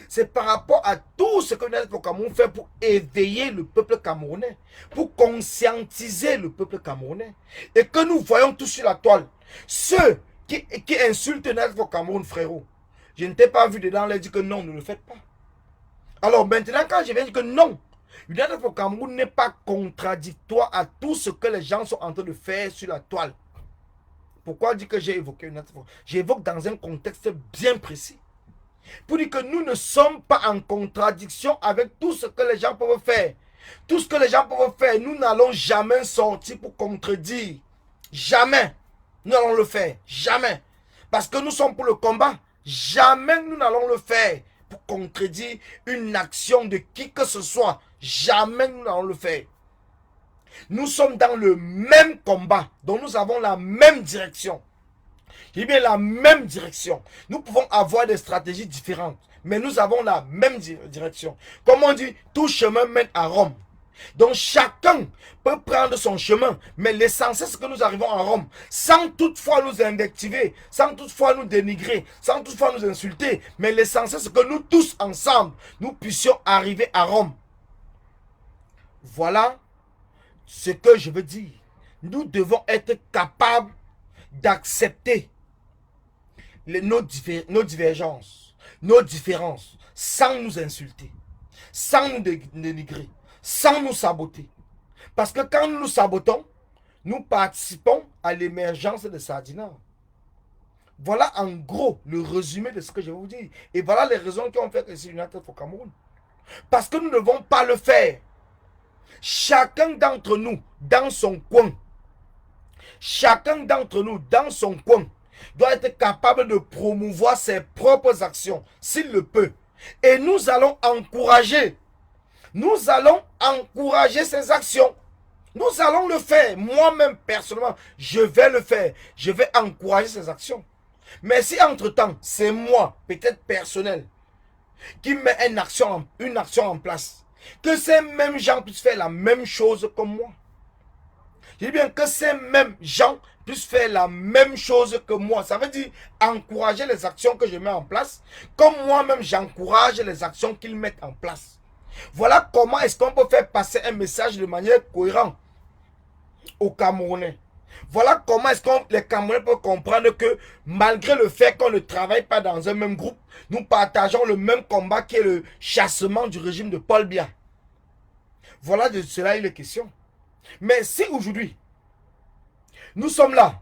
C'est par rapport à tout ce que United for Cameroun fait pour éveiller le peuple camerounais, pour conscientiser le peuple camerounais. Et que nous voyons tous sur la toile. Ceux qui insultent United for Cameroun, frérot, je ne t'ai pas vu dedans leur dire que non, ne le faites pas. Alors maintenant, quand je viens dire que non, United for Cameroun n'est pas contradictoire à tout ce que les gens sont en train de faire sur la toile. Pourquoi dire que j'ai évoqué United for Cameroun? J'évoque dans un contexte bien précis. Pour dire que nous ne sommes pas en contradiction avec tout ce que les gens peuvent faire. Tout ce que les gens peuvent faire, nous n'allons jamais sortir pour contredire. Jamais. Nous allons le faire. Jamais. Parce que nous sommes pour le combat. Jamais nous n'allons le faire pour contredire une action de qui que ce soit. Jamais nous n'allons le faire. Nous sommes dans le même combat, dont nous avons la même direction. Je dis bien la même direction. Nous pouvons avoir des stratégies différentes, mais nous avons la même direction. Comme on dit, tout chemin mène à Rome. Donc chacun peut prendre son chemin, mais l'essentiel c'est que nous arrivons à Rome, sans toutefois nous invectiver, sans toutefois nous dénigrer, sans toutefois nous insulter. Mais l'essentiel c'est que nous tous ensemble, nous puissions arriver à Rome. Voilà ce que je veux dire. Nous devons être capables d'accepter nos divergences, nos différences, sans nous insulter, sans nous dénigrer, sans nous saboter. Parce que quand nous nous sabotons, nous participons à l'émergence de Sardina. Voilà en gros le résumé de ce que je vais vous dire. Et voilà les raisons qui ont fait que c'est United for Cameroun. Parce que nous ne devons pas le faire. Chacun d'entre nous, dans son coin, chacun d'entre nous, dans son coin, doit être capable de promouvoir ses propres actions, s'il le peut. Et nous allons encourager ces actions. Nous allons le faire. Moi-même, personnellement, je vais le faire. Je vais encourager ces actions. Mais si entre-temps, c'est moi, peut-être personnel, qui met une action en place, que ces mêmes gens puissent faire la même chose comme moi. Je dis bien que ces mêmes gens puissent faire la même chose que moi. Ça veut dire encourager les actions que je mets en place, comme moi-même j'encourage les actions qu'ils mettent en place. Voilà comment est-ce qu'on peut faire passer un message de manière cohérente aux Camerounais. Voilà comment est-ce que les Camerounais peuvent comprendre que malgré le fait qu'on ne travaille pas dans un même groupe, nous partageons le même combat qui est le chassement du régime de Paul Biya. Voilà de cela il est question. Mais si aujourd'hui, nous sommes là,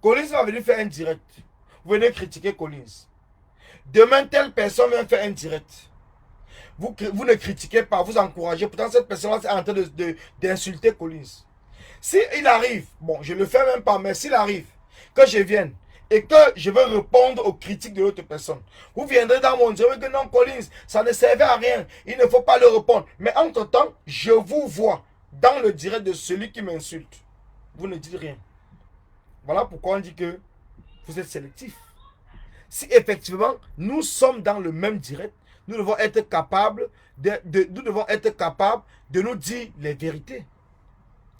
Collins va venir faire un direct. Vous venez critiquer Collins. Demain, telle personne vient faire un direct. Vous ne critiquez pas, vous encouragez. Pourtant, cette personne-là est en train d'insulter Collins. S'il arrive, bon, je ne le fais même pas, mais s'il arrive que je vienne et que je veux répondre aux critiques de l'autre personne, vous viendrez dans mon direct que non, Collins, ça ne servait à rien, il ne faut pas le répondre. Mais entre-temps, je vous vois dans le direct de celui qui m'insulte. Vous ne dites rien. Voilà pourquoi on dit que vous êtes sélectif. Si effectivement, nous sommes dans le même direct, Nous devons être capables nous devons être capables de nous dire les vérités.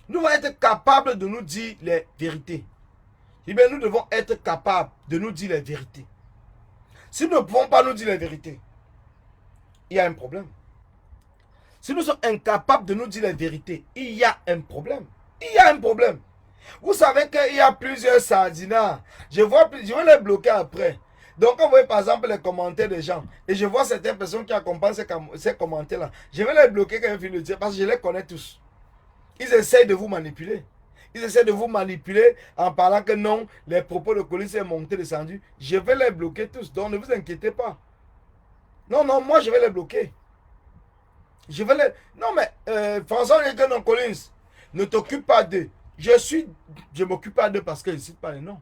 Nous devons être capables de nous dire les vérités. Eh bien, nous devons être capables de nous dire les vérités. Si nous ne pouvons pas nous dire les vérités, il y a un problème. Si nous sommes incapables de nous dire les vérités, il y a un problème. Il y a un problème. Vous savez qu'il y a plusieurs sardinats. Je vais les bloquer après. Donc, quand vous voyez par exemple les commentaires des gens, et je vois certaines personnes qui accompagnent ces commentaires-là, je vais les bloquer quand je finis de dire, parce que je les connais tous. Ils essayent de vous manipuler. Ils essaient de vous manipuler en parlant que non, les propos de Colis sont montés, descendus. Je vais les bloquer tous, donc ne vous inquiétez pas. Non, non, moi je vais les bloquer. Je vais les... Non, mais François non, Collins, ne t'occupe pas d'eux. Je m'occupe pas d'eux parce que je ne cite pas les noms.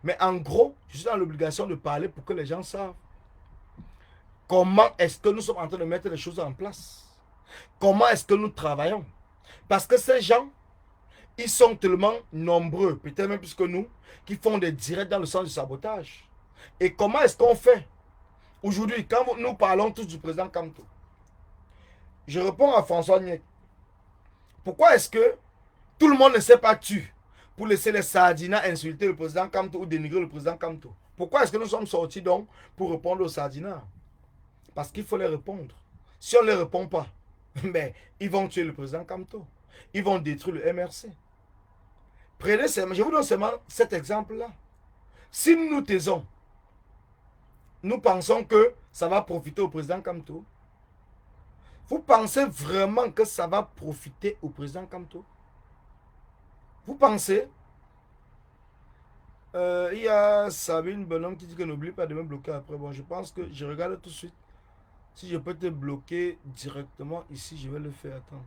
Mais en gros, je suis dans l'obligation de parler pour que les gens savent comment est-ce que nous sommes en train de mettre les choses en place. Comment est-ce que nous travaillons. Parce que ces gens, ils sont tellement nombreux, peut-être même plus que nous, qui font des directs dans le sens du sabotage. Et comment est-ce qu'on fait? Aujourd'hui, quand nous parlons tous du président Kamto, je réponds à François Niek. Pourquoi est-ce que tout le monde ne s'est pas tué pour laisser les sardinats insulter le président Kamto ou dénigrer le président Kamto? Pourquoi est-ce que nous sommes sortis donc pour répondre aux sardinats? Parce qu'il faut les répondre. Si on ne les répond pas, mais ils vont tuer le président Kamto. Ils vont détruire le MRC. Prenez seulement, je vous donne seulement cet exemple-là. Si nous nous taisons, nous pensons que ça va profiter au président Kamto. Vous pensez vraiment que ça va profiter au président Kamto? Vous pensez? Il y a Sabine Bonhomme qui dit que n'oublie pas de me bloquer après. Bon, je pense que je regarde tout de suite. Si je peux te bloquer directement ici, je vais le faire. Attends.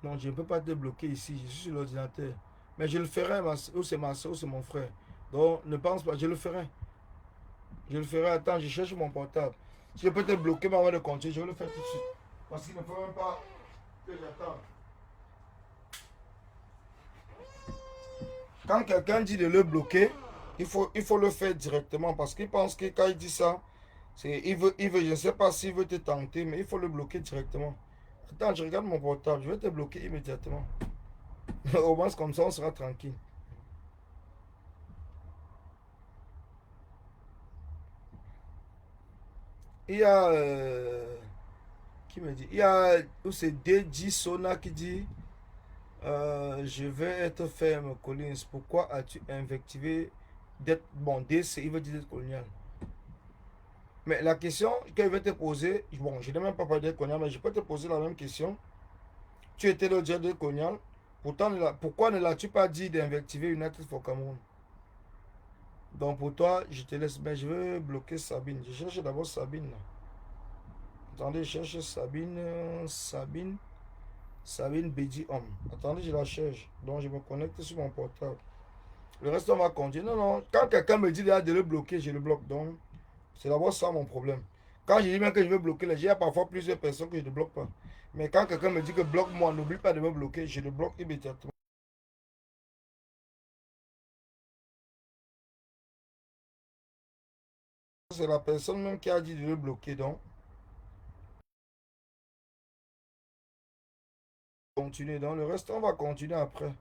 Non, je ne peux pas te bloquer ici. Je suis sur l'ordinateur. Mais je le ferai, ou c'est ma soeur, ou c'est mon frère. Donc, ne pense pas, je le ferai. Je le ferai. Attends, je cherche mon portable. Si je peux te bloquer avant de continuer, je vais le faire tout de suite. Parce qu'il ne faut même pas que j'attende. Quand quelqu'un dit de le bloquer, il faut le faire directement. Parce qu'il pense que quand il dit ça, il veut, je ne sais pas s'il veut te tenter, mais il faut le bloquer directement. Attends, je regarde mon portable. Je vais te bloquer immédiatement. Au moins, comme ça, on sera tranquille. Il y a... qui me dit? Il y a... C'est DJ Sona qui dit... je vais être ferme, Collins. Pourquoi as-tu invectivé d'être... Bon, DC, il veut dire d'être colonial. Mais la question qu'elle veut te poser... Bon, je n'ai même pas parlé d'être colonial, mais je peux te poser la même question. Tu étais le directeur de colonial. Pourtant, pourquoi ne l'as-tu pas dit d'invectiver United for Cameroun? Donc pour toi, je te laisse. Mais je vais bloquer Sabine. Je cherche d'abord Sabine. Là. Attendez, je cherche Sabine. Sabine Bédi Homme. Attendez, je la cherche. Donc je me connecte sur mon portable. Le reste, on va continuer. Non, non. Quand quelqu'un me dit de le bloquer, je le bloque. Donc, c'est d'abord ça mon problème. Quand je dis même que je veux bloquer les gens, il y a parfois plusieurs personnes que je ne bloque pas. Mais quand quelqu'un me dit que bloque-moi, n'oublie pas de me bloquer, je le bloque immédiatement. C'est la personne même qui a dit de le bloquer. Donc, continuer. Donc, le reste, on va continuer après.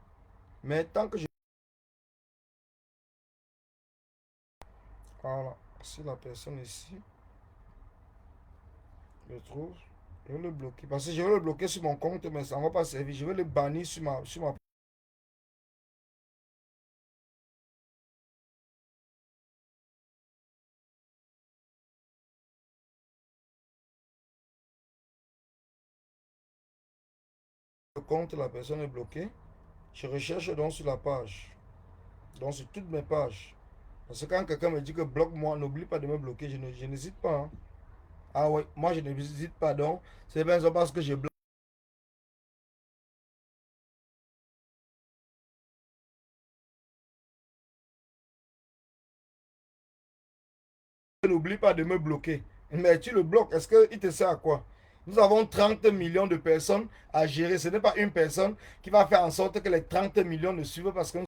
Mais tant que je... Voilà. Si la personne ici, je trouve, je vais le bloquer. Parce que je vais le bloquer sur mon compte, mais ça ne va pas servir. Je vais le bannir sur ma compte, la personne est bloquée. Je recherche donc sur la page. Donc sur toutes mes pages. Parce que quand quelqu'un me dit que bloque-moi, n'oublie pas de me bloquer. Je n'hésite pas. Hein. Ah oui, moi je n'hésite pas. Donc, c'est bien ça parce que je bloque. N'oublie pas de me bloquer. Mais tu le bloques. Est-ce qu'il te sert à quoi? Nous avons 30 millions de personnes à gérer. Ce n'est pas une personne qui va faire en sorte que les 30 millions ne suivent parce que